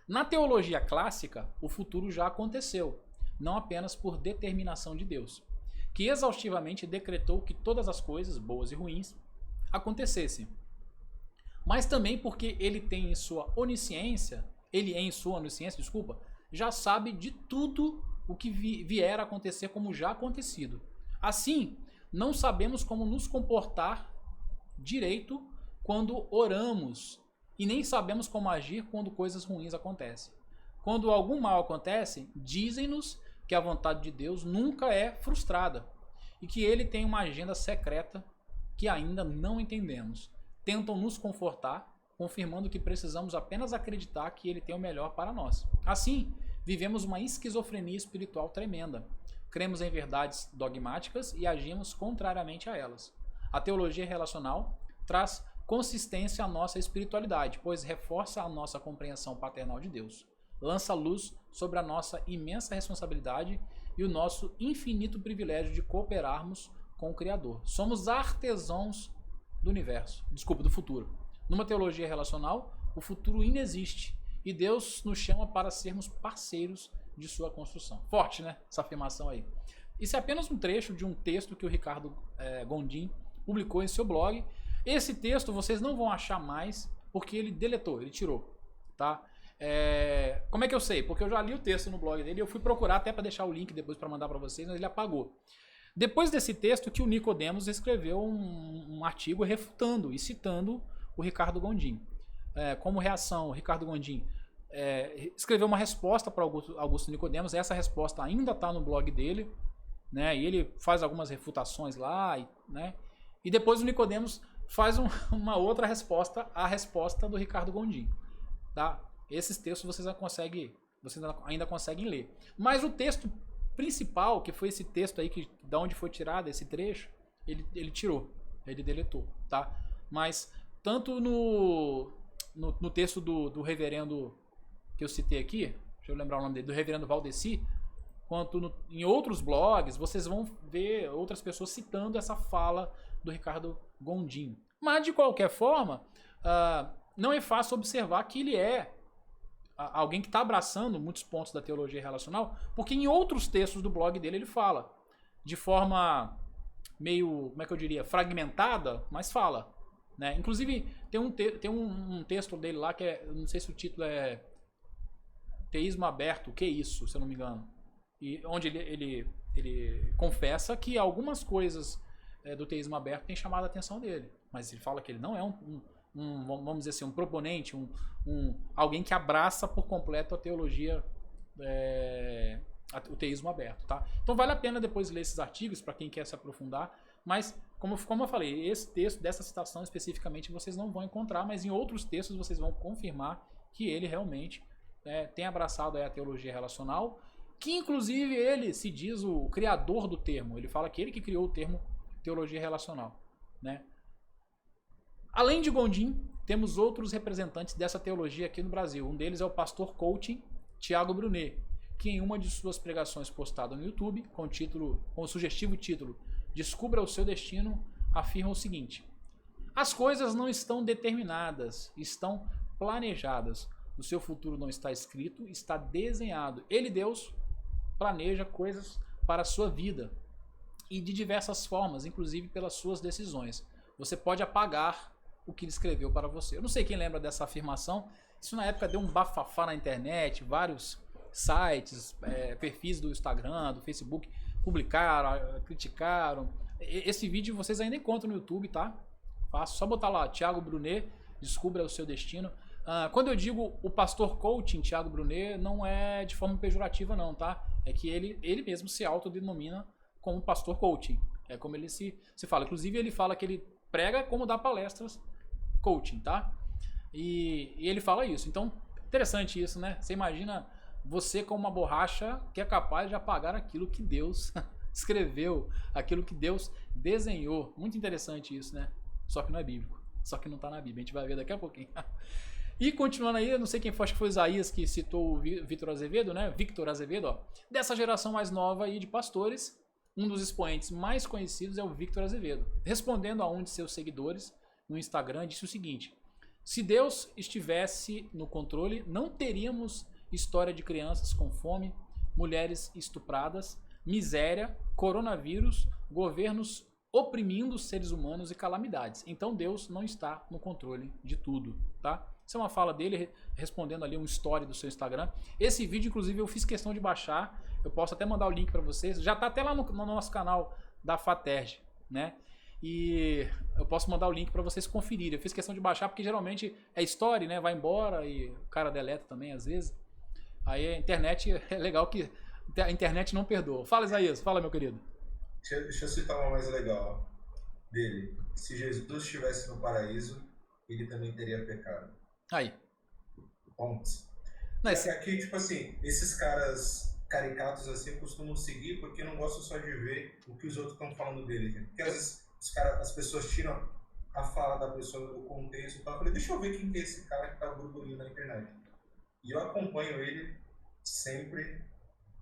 S1: Na teologia clássica, o futuro já aconteceu, não apenas por determinação de Deus, que exaustivamente decretou que todas as coisas, boas e ruins, acontecessem. Mas também porque ele em sua onisciência, já sabe de tudo o que vier a acontecer como já acontecido. Assim, não sabemos como nos comportar direito quando oramos e nem sabemos como agir quando coisas ruins acontecem. Quando algum mal acontece, dizem-nos que a vontade de Deus nunca é frustrada e que ele tem uma agenda secreta que ainda não entendemos. Tentam nos confortar, confirmando que precisamos apenas acreditar que ele tem o melhor para nós. Assim, vivemos uma esquizofrenia espiritual tremenda. Cremos em verdades dogmáticas e agimos contrariamente a elas. A teologia relacional traz consistência à nossa espiritualidade, pois reforça a nossa compreensão paternal de Deus. Lança luz sobre a nossa imensa responsabilidade e o nosso infinito privilégio de cooperarmos com o Criador. Somos artesãos do universo, do futuro. Numa teologia relacional, o futuro inexiste e Deus nos chama para sermos parceiros de sua construção. Forte, né? Essa afirmação aí. Isso é apenas um trecho de um texto que o Ricardo Gondim publicou em seu blog. Esse texto vocês não vão achar mais porque ele deletou, ele tirou, tá? Como é que eu sei? Porque eu já li o texto no blog dele e eu fui procurar até para deixar o link depois para mandar para vocês, mas ele apagou. Depois desse texto que o Nicodemos escreveu um artigo refutando e citando o Ricardo Gondim. Como reação, o Ricardo Gondim escreveu uma resposta para Augusto Nicodemos. Essa resposta ainda está no blog dele, né? E ele faz algumas refutações lá, né? E depois o Nicodemos faz uma outra resposta à resposta do Ricardo Gondim, tá? Esses textos vocês ainda conseguem ler. Mas o texto principal, que foi esse texto aí da onde foi tirado esse trecho, ele tirou, ele deletou, tá? Mas tanto no texto do reverendo que eu citei aqui, deixa eu lembrar o nome dele, do reverendo Valdeci, quanto em outros blogs, vocês vão ver outras pessoas citando essa fala do Ricardo Gondim. Mas, de qualquer forma, não é fácil observar que ele é alguém que está abraçando muitos pontos da teologia relacional, porque em outros textos do blog dele ele fala, de forma meio, como é que eu diria, fragmentada, mas fala. Né? Inclusive, tem um texto dele lá que não sei se o título é Teísmo Aberto, o que é isso, se eu não me engano. E onde ele confessa que algumas coisas do teísmo aberto têm chamado a atenção dele. Mas ele fala que ele não é vamos dizer assim, um proponente, alguém que abraça por completo a teologia, o teísmo aberto. Tá? Então vale a pena depois ler esses artigos para quem quer se aprofundar. Mas, como eu falei, esse texto, dessa citação especificamente, vocês não vão encontrar, mas em outros textos vocês vão confirmar que ele realmente tem abraçado a teologia relacional, que inclusive ele se diz o criador do termo. Ele fala que ele que criou o termo teologia relacional. Né? Além de Gondim, temos outros representantes dessa teologia aqui no Brasil. Um deles é o pastor coaching Tiago Brunet, que em uma de suas pregações postada no YouTube, com o sugestivo título Descubra o seu destino, afirma o seguinte: as coisas não estão determinadas, estão planejadas. O seu futuro não está escrito, está desenhado. Ele, Deus, planeja coisas para a sua vida e de diversas formas, inclusive pelas suas decisões. Você pode apagar o que ele escreveu para você. Eu não sei quem lembra dessa afirmação. Isso na época deu um bafafá na internet, vários sites, perfis do Instagram, do Facebook publicaram, criticaram. Esse vídeo vocês ainda encontram no YouTube, tá? Fácil, só botar lá, Tiago Brunet, Descubra o seu destino. Quando eu digo o pastor coaching Tiago Brunet, não é de forma pejorativa não, tá? É que ele mesmo se autodenomina como pastor coaching. É como ele se fala. Inclusive ele fala que ele prega como dá palestras coaching, tá? E ele fala isso. Então, interessante isso, né? Você imagina você como uma borracha que é capaz de apagar aquilo que Deus escreveu, aquilo que Deus desenhou. Muito interessante isso, né? Só que não é bíblico. Só que não tá na Bíblia. A gente vai ver daqui a pouquinho. E continuando aí, eu não sei quem foi, acho que foi Isaías que citou o Victor Azevedo, né? Victor Azevedo, ó. Dessa geração mais nova aí de pastores, um dos expoentes mais conhecidos é o Victor Azevedo. Respondendo a um de seus seguidores no Instagram, disse o seguinte: se Deus estivesse no controle, não teríamos história de crianças com fome, mulheres estupradas, miséria, coronavírus, governos oprimindo os seres humanos e calamidades. Então Deus não está no controle de tudo, tá? Isso é uma fala dele respondendo ali um story do seu Instagram. Esse vídeo, inclusive, eu fiz questão de baixar. Eu posso até mandar o link para vocês. Já tá até lá no nosso canal da Faterge, né? E eu posso mandar o link para vocês conferirem. Eu fiz questão de baixar porque geralmente é story, né? Vai embora e o cara deleta também às vezes. Aí a internet, é legal que a internet não perdoa. Fala, Isaías. Fala, meu querido.
S2: Deixa eu citar uma mais legal dele. Se Jesus estivesse no paraíso, ele também teria pecado.
S1: Aí.
S2: Pontos. Aqui, tipo assim, esses caras caricatos assim costumam seguir porque não gostam só de ver o que os outros estão falando dele. Porque às vezes as pessoas tiram a fala da pessoa do contexto e tal. Eu falei, deixa eu ver quem que é esse cara que tá burburinho na internet. E eu acompanho ele sempre.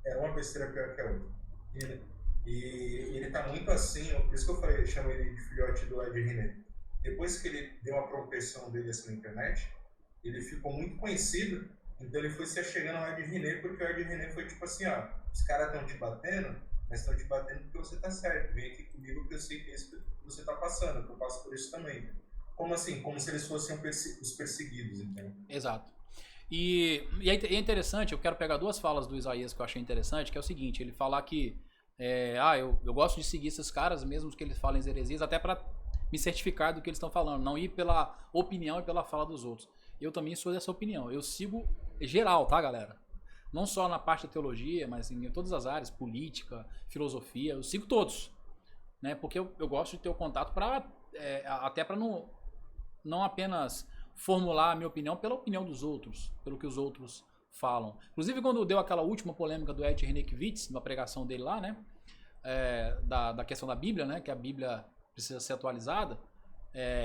S2: É uma besteira pior que a outra. E ele tá muito assim, por isso que eu falei, eu chamo ele de filhote do Ed René. Depois que ele deu uma progressão dele assim na internet, ele ficou muito conhecido, então ele foi se achegando ao Ed René, porque o Ed René foi tipo assim, ó, os caras estão te batendo, mas estão te batendo porque você tá certo, vem aqui comigo que eu sei que é isso que você tá passando, que eu passo por isso também. Como assim? Como se eles fossem os perseguidos, entendeu?
S1: Exato. E é interessante, eu quero pegar duas falas do Isaías que eu achei interessante, que é o seguinte, ele falar que eu gosto de seguir esses caras, mesmo que eles falem heresias, até para me certificar do que eles estão falando, não ir pela opinião e pela fala dos outros. Eu também sou dessa opinião, eu sigo geral, tá, galera? Não só na parte da teologia, mas em todas as áreas, política, filosofia, eu sigo todos, né? Porque eu gosto de ter o contato até para não apenas formular a minha opinião pela opinião dos outros, pelo que os outros falam. Inclusive, quando deu aquela última polêmica do Ed Renekiewicz, na pregação dele lá, né? Da questão da Bíblia, né? Que a Bíblia precisa ser atualizada.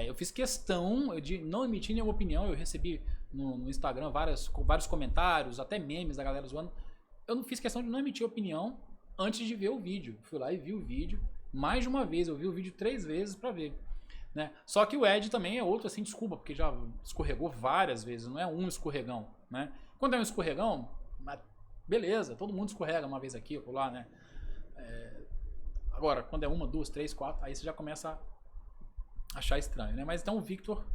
S1: Eu fiz questão de não emitir nenhuma opinião. Eu recebi no Instagram, vários comentários, até memes da galera zoando. Eu não fiz questão de não emitir opinião antes de ver o vídeo. Fui lá e vi o vídeo mais de uma vez. Eu vi o vídeo 3 vezes pra ver. Né? Só que o Ed também é outro, assim, desculpa, porque já escorregou várias vezes, não é um escorregão, né? Quando é um escorregão, beleza, todo mundo escorrega uma vez aqui ou lá, né? Agora, quando é 1, 2, 3, 4, aí você já começa a achar estranho, né? Mas então o Victor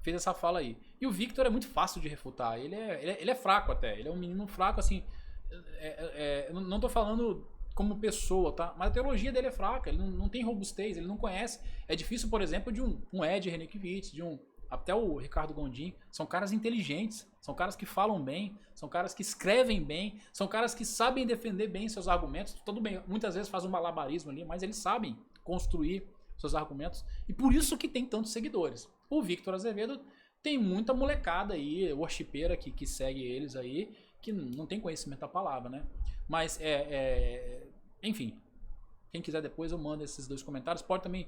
S1: fez essa fala aí. E o Victor é muito fácil de refutar, ele é fraco até, ele é um menino fraco, assim, não tô falando como pessoa, tá? Mas a teologia dele é fraca, ele não tem robustez, ele não conhece. É difícil, por exemplo, de um Ed Renekiewicz, até o Ricardo Gondim, são caras inteligentes, são caras que falam bem, são caras que escrevem bem, são caras que sabem defender bem seus argumentos. Tudo bem, muitas vezes fazem um malabarismo ali, mas eles sabem construir seus argumentos e por isso que tem tantos seguidores. O Victor Azevedo tem muita molecada aí, worshipeira que segue eles aí, que não tem conhecimento da palavra, né? Mas, enfim, quem quiser depois eu mando esses 2 comentários. Pode também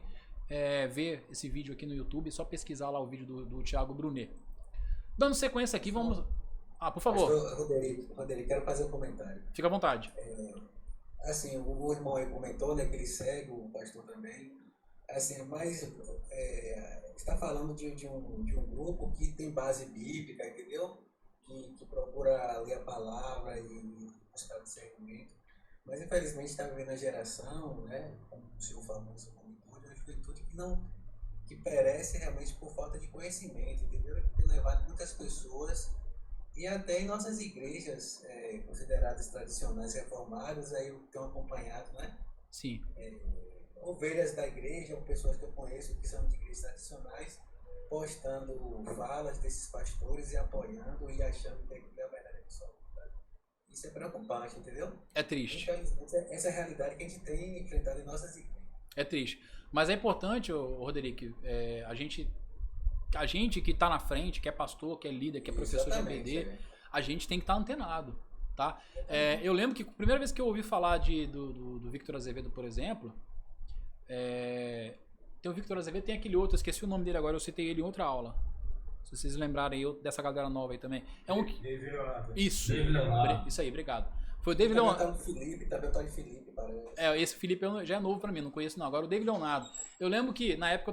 S1: ver esse vídeo aqui no YouTube, só pesquisar lá o vídeo do Thiago Brunet. Dando sequência aqui, vamos... por favor.
S3: Rodrigo, quero fazer um comentário.
S1: Fica à vontade.
S3: Assim, o irmão aí comentou, né, que ele segue, o pastor também. Assim, mas está falando de um grupo que tem base bíblica, entendeu? Que procura ler a palavra e buscar discernimento. Mas infelizmente está vivendo a geração, né, como o senhor falou, uma juventude que perece realmente por falta de conhecimento, entendeu? Tem levado muitas pessoas e até em nossas igrejas consideradas tradicionais reformadas, aí eu tenho acompanhado, né?
S1: Sim.
S3: Ovelhas da igreja, ou pessoas que eu conheço que são de igrejas tradicionais, postando falas desses pastores e apoiando e achando que é a verdade absoluta. Isso é preocupante, entendeu?
S1: É triste.
S3: Essa é a realidade que a gente tem enfrentado em nossas igrejas.
S1: É triste. Mas é importante, Roderick, a gente que está na frente, que é pastor, que é líder, que é professor de EBD, a gente tem que estar antenado. Tá? Eu lembro que a primeira vez que eu ouvi falar do Victor Azevedo, por exemplo, tem o Victor Azevedo, tem aquele outro, eu esqueci o nome dele agora, eu citei ele em outra aula. Se vocês lembrarem dessa galera nova aí também.
S2: David Leonardo.
S1: Isso aí, obrigado. Foi o David Leonardo.
S3: Também o Felipe, parece.
S1: Esse Felipe já é novo pra mim, não conheço não. Agora o David Leonardo. Eu lembro que na época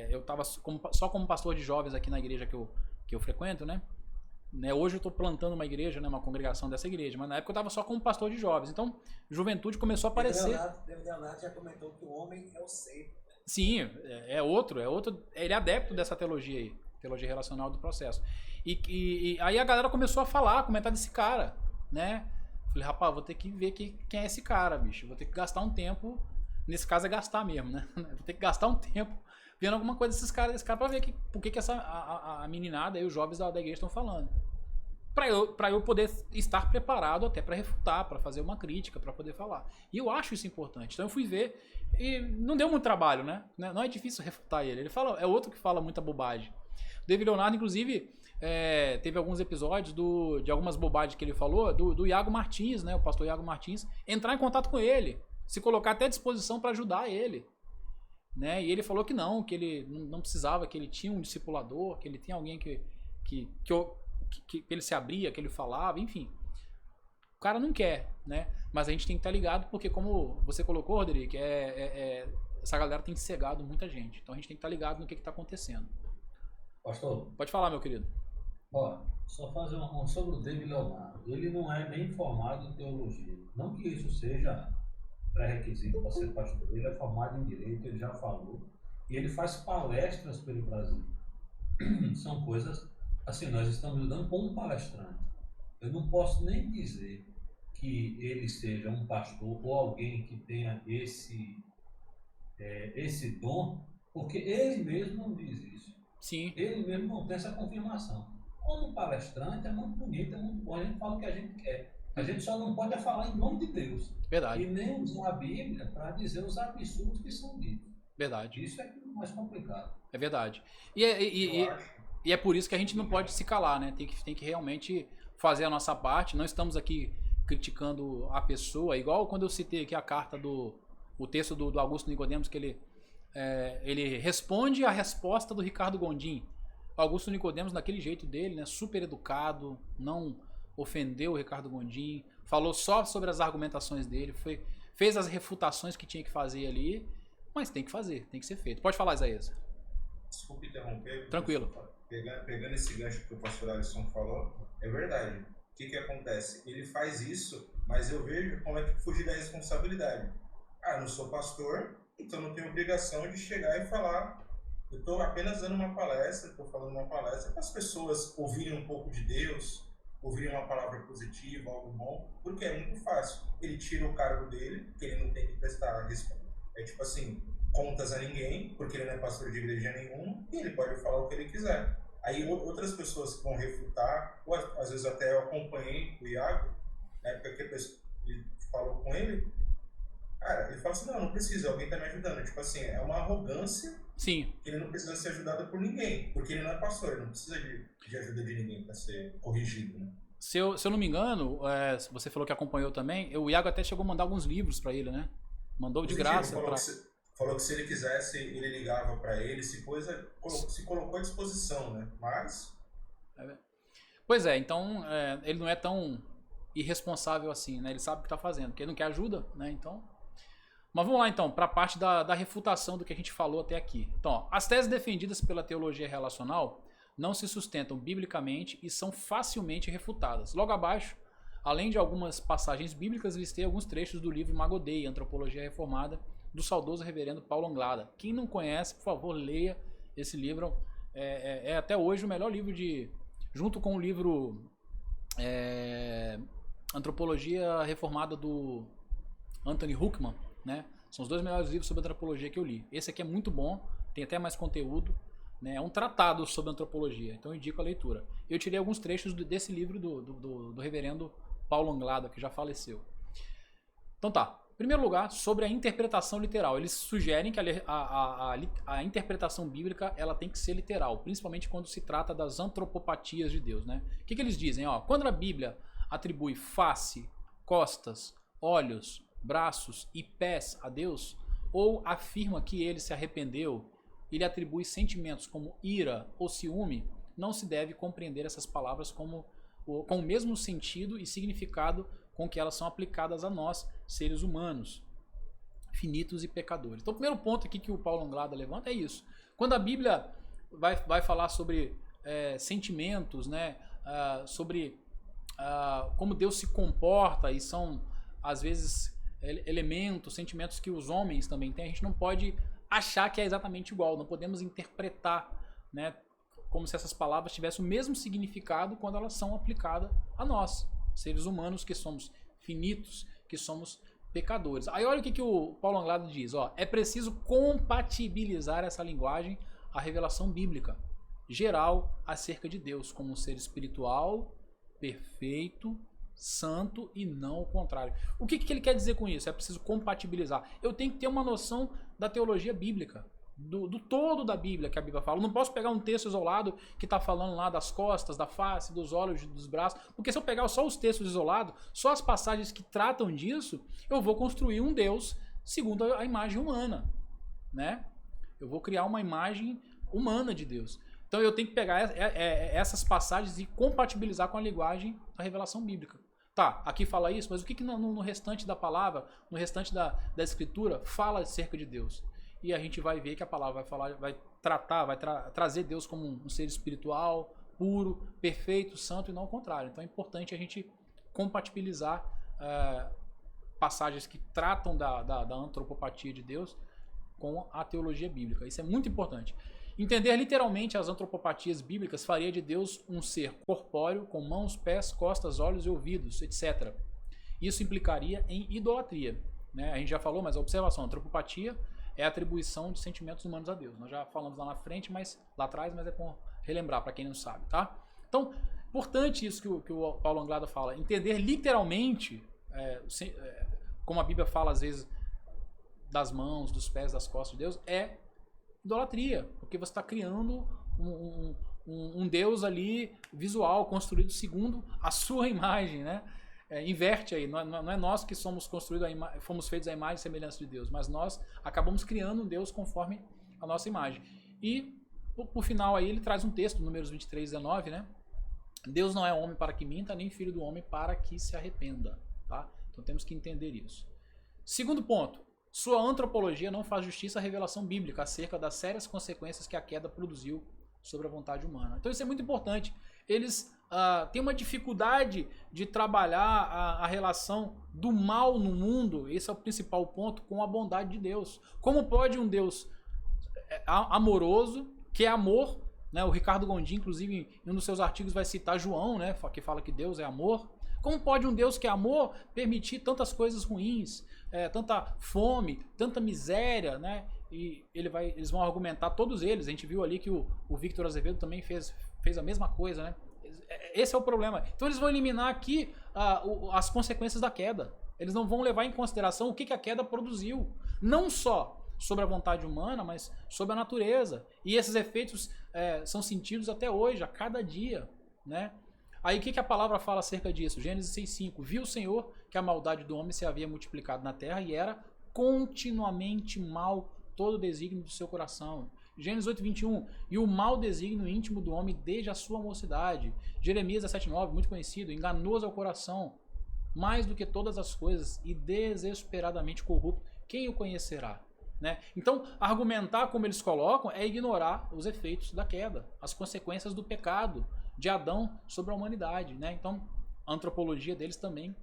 S1: eu tava só como pastor de jovens aqui na igreja que eu frequento, né? Hoje eu tô plantando uma igreja, né, uma congregação dessa igreja, mas na época eu tava só como pastor de jovens. Então, juventude começou a aparecer.
S3: David Leonardo já comentou que o homem é o ser.
S1: Sim, é outro, ele é adepto dessa teologia aí, teologia relacional do processo. E aí a galera começou a comentar desse cara, né? Falei, rapaz, vou ter que ver quem é esse cara, bicho. Vou ter que gastar um tempo, nesse caso é gastar mesmo, né? Vou ter que gastar um tempo vendo alguma coisa desse cara pra ver por que a meninada e os jovens da igreja estão falando. Pra eu poder estar preparado até pra refutar, pra fazer uma crítica, pra poder falar. E eu acho isso importante. Então eu fui ver e não deu muito trabalho, né? Não é difícil refutar ele. É outro que fala muita bobagem. O David Leonardo, inclusive, teve alguns episódios de algumas bobagens que ele falou, do Iago Martins, né? O pastor Iago Martins, entrar em contato com ele, se colocar até à disposição para ajudar ele. Né? E ele falou que ele não precisava, que ele tinha um discipulador, que ele tinha alguém que ele se abria, que ele falava, enfim. O cara não quer, né? Mas a gente tem que estar ligado, porque como você colocou, Rodrigo, essa galera tem cegado muita gente. Então a gente tem que estar ligado no que está acontecendo.
S4: Pastor?
S1: Pode falar, meu querido.
S4: Só fazer sobre o David Leonardo. Ele não é bem formado em teologia. Não que isso seja pré-requisito para ser pastor. Ele é formado em direito, ele já falou. E ele faz palestras pelo Brasil. São coisas... Assim, nós estamos lidando com um palestrante. Eu não posso nem dizer que ele seja um pastor ou alguém que tenha esse dom, porque ele mesmo não diz isso.
S1: Sim.
S4: Ele mesmo não tem essa confirmação. Como palestrante é muito bonito, é muito bom, a gente fala o que a gente quer. A gente só não pode falar em nome de Deus.
S1: Verdade.
S4: E nem usar a Bíblia para dizer os absurdos que são ditos.
S1: Verdade.
S4: Isso é mais complicado.
S1: É verdade. E é por isso que a gente não pode se calar, né? Tem que realmente fazer a nossa parte. Não estamos aqui criticando a pessoa. Igual quando eu citei aqui a carta o texto do Augusto Nicodemos, que ele responde a resposta do Ricardo Gondim. Augusto Nicodemos, daquele jeito dele, né, super educado, não ofendeu o Ricardo Gondim, falou só sobre as argumentações dele, fez as refutações que tinha que fazer ali, mas tem que fazer, tem que ser feito. Pode falar, Isaías.
S2: Desculpe interromper.
S1: Tranquilo.
S2: Pegando esse gancho que o pastor Alisson falou, é verdade. O que acontece? Ele faz isso, mas eu vejo como é que fugir da responsabilidade. Ah, eu não sou pastor, então não tenho obrigação de chegar e falar. Eu estou apenas dando uma palestra, estou falando uma palestra para as pessoas ouvirem um pouco de Deus, ouvirem uma palavra positiva, algo bom, porque é muito fácil. Ele tira o cargo dele, que ele não tem que prestar contas a ninguém, porque ele não é pastor de igreja nenhuma, e ele pode falar o que ele quiser. Aí outras pessoas que vão refutar, ou às vezes até eu acompanhei o Iago, na época que ele falou com ele, cara, ele fala assim, não precisa, alguém tá me ajudando. Tipo assim, é uma arrogância.
S1: Sim.
S2: Que ele não precisa ser ajudado por ninguém, porque ele não é pastor, ele não precisa de ajuda de ninguém para ser corrigido, né?
S1: Se eu não me engano, você falou que acompanhou também, o Iago até chegou a mandar alguns livros para ele, né? Mandou de graça.
S2: Falou que se ele quisesse, ele ligava para ele, se colocou à disposição, né? Mas...
S1: Pois é, então ele não é tão irresponsável assim, né? Ele sabe o que está fazendo, porque ele não quer ajuda, né? Então... Mas vamos lá então, para a parte da refutação do que a gente falou até aqui. Então, ó, as teses defendidas pela teologia relacional não se sustentam biblicamente e são facilmente refutadas. Logo abaixo, além de algumas passagens bíblicas, listei alguns trechos do livro Magodei, Antropologia Reformada, do saudoso reverendo Paulo Anglada. Quem não conhece, por favor, leia esse livro. É até hoje o melhor livro junto com o livro Antropologia Reformada do Anthony Huckman, né? São os dois melhores livros sobre antropologia que eu li. Esse aqui é muito bom, tem até mais conteúdo, né? É um tratado sobre antropologia, então eu indico a leitura. Eu tirei alguns trechos desse livro do reverendo Paulo Anglada, que já faleceu. Então tá, em primeiro lugar, sobre a interpretação literal. Eles sugerem que a interpretação bíblica ela tem que ser literal, principalmente quando se trata das antropopatias de Deus, né? O que eles dizem? Quando a Bíblia atribui face, costas, olhos, braços e pés a Deus, ou afirma que ele se arrependeu, ele atribui sentimentos como ira ou ciúme, não se deve compreender essas palavras com o mesmo sentido e significado com que elas são aplicadas a nós, seres humanos, finitos e pecadores. Então o primeiro ponto aqui que o Paulo Anglada levanta é isso. Quando a Bíblia vai falar sobre sentimentos, né, sobre como Deus se comporta, e são às vezes elementos, sentimentos que os homens também têm, a gente não pode achar que é exatamente igual, não podemos interpretar, né, como se essas palavras tivessem o mesmo significado quando elas são aplicadas a nós, seres humanos que somos finitos, que somos pecadores. Aí olha o que o Paulo Anglada diz, é preciso compatibilizar essa linguagem à revelação bíblica geral acerca de Deus como um ser espiritual, perfeito, santo e não o contrário. O que ele quer dizer com isso? É preciso compatibilizar. Eu tenho que ter uma noção da teologia bíblica, do todo da Bíblia que a Bíblia fala. Eu não posso pegar um texto isolado que está falando lá das costas, da face, dos olhos, dos braços, porque se eu pegar só os textos isolados, só as passagens que tratam disso, eu vou construir um Deus segundo a imagem humana, né? Eu vou criar uma imagem humana de Deus. Então eu tenho que pegar essas passagens e compatibilizar com a linguagem da revelação bíblica. Tá, aqui fala isso, mas o que no restante da palavra, no restante da escritura, fala acerca de Deus? E a gente vai ver que a palavra vai trazer Deus como um ser espiritual, puro, perfeito, santo e não o contrário. Então é importante a gente compatibilizar passagens que tratam da antropopatia de Deus com a teologia bíblica. Isso é muito importante. Entender literalmente as antropopatias bíblicas faria de Deus um ser corpóreo, com mãos, pés, costas, olhos e ouvidos, etc. Isso implicaria em idolatria, né? A gente já falou, mas a observação, a antropopatia é a atribuição de sentimentos humanos a Deus. Nós já falamos lá na frente, mas lá atrás, mas é bom relembrar para quem não sabe, tá? Então, importante isso que o Paulo Anglada fala, entender literalmente, como a Bíblia fala às vezes, das mãos, dos pés, das costas de Deus, é idolatria, porque você está criando um Deus ali visual, construído segundo a sua imagem, né? Inverte aí, não é nós que somos construídos, fomos feitos à imagem e semelhança de Deus, mas nós acabamos criando um Deus conforme a nossa imagem. E por final aí ele traz um texto, Números 23, 19, né? Deus não é homem para que minta, nem filho do homem para que se arrependa, tá? Então temos que entender isso. Segundo ponto, sua antropologia não faz justiça à revelação bíblica acerca das sérias consequências que a queda produziu sobre a vontade humana. Então isso é muito importante. Eles têm uma dificuldade de trabalhar a relação do mal no mundo, esse é o principal ponto, com a bondade de Deus. Como pode um Deus amoroso, que é amor, né? O Ricardo Gondim, inclusive, em um dos seus artigos vai citar João, né? Que fala que Deus é amor. Como pode um Deus que é amor permitir tantas coisas ruins, tanta fome, tanta miséria, né? E eles vão argumentar, todos eles. A gente viu ali que o Victor Azevedo também fez a mesma coisa, né? Esse é o problema. Então eles vão eliminar aqui as consequências da queda. Eles não vão levar em consideração o que a queda produziu. Não só sobre a vontade humana, mas sobre a natureza. E esses efeitos são sentidos até hoje, a cada dia, né? Aí o que a palavra fala acerca disso? Gênesis 6,5. Viu o Senhor que a maldade do homem se havia multiplicado na terra e era continuamente mal todo o desígnio do seu coração. Gênesis 8,21. E o mau desígnio íntimo do homem desde a sua mocidade. Jeremias 17,9, muito conhecido. Enganoso é o coração, mais do que todas as coisas, e desesperadamente corrupto. Quem o conhecerá? Né? Então, argumentar como eles colocam é ignorar os efeitos da queda, as consequências do pecado de Adão sobre a humanidade. Né? Então, a antropologia deles também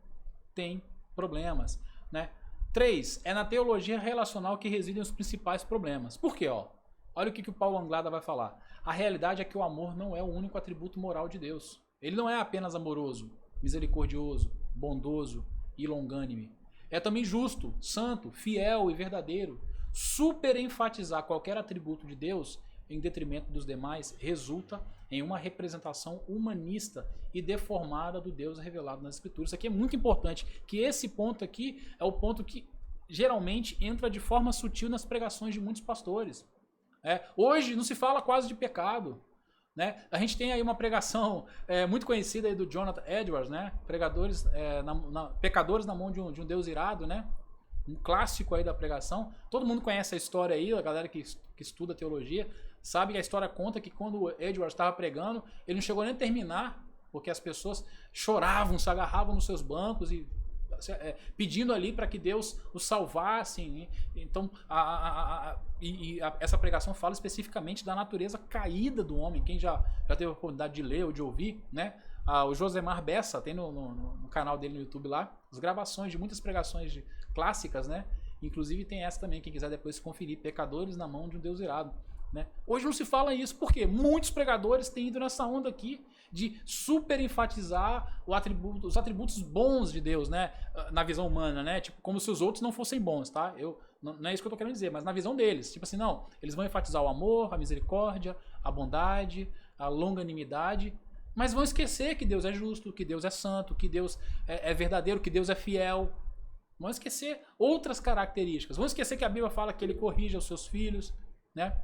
S1: tem problemas. Né? 3. É na teologia relacional que residem os principais problemas. Por quê? Olha o que o Paulo Anglada vai falar. A realidade é que o amor não é o único atributo moral de Deus. Ele não é apenas amoroso, misericordioso, bondoso e longânime. É também justo, santo, fiel e verdadeiro. Super enfatizar qualquer atributo de Deus em detrimento dos demais resulta em uma representação humanista e deformada do Deus revelado nas Escrituras. Isso aqui é muito importante, que esse ponto aqui é o ponto que geralmente entra de forma sutil nas pregações de muitos pastores. Hoje não se fala quase de pecado. Né? A gente tem aí uma pregação muito conhecida aí do Jonathan Edwards, né? Pecadores na mão de um Deus irado, né? Um clássico aí da pregação. Todo mundo conhece a história aí, a galera que estuda teologia sabe que a história conta que quando o Edwards estava pregando, ele não chegou nem a terminar, porque as pessoas choravam, se agarravam nos seus bancos e pedindo ali para que Deus os salvasse. Né? Então, essa pregação fala especificamente da natureza caída do homem. Quem já teve a oportunidade de ler ou de ouvir, né? O Josemar Bessa tem no canal dele no YouTube lá as gravações de muitas pregações clássicas, né? Inclusive tem essa também, quem quiser depois conferir, Pecadores na mão de um Deus irado. Né? Hoje não se fala isso, porque muitos pregadores têm ido nessa onda aqui de super enfatizar os atributos bons de Deus, né? Na visão humana, né? Tipo, como se os outros não fossem bons, tá? Não é isso que eu tô querendo dizer, mas na visão deles. Tipo assim, não, eles vão enfatizar o amor, a misericórdia, a bondade, a longanimidade, mas vão esquecer que Deus é justo, que Deus é santo, que Deus é verdadeiro, que Deus é fiel. Vão esquecer outras características. Vão esquecer que a Bíblia fala que ele corrige os seus filhos, né?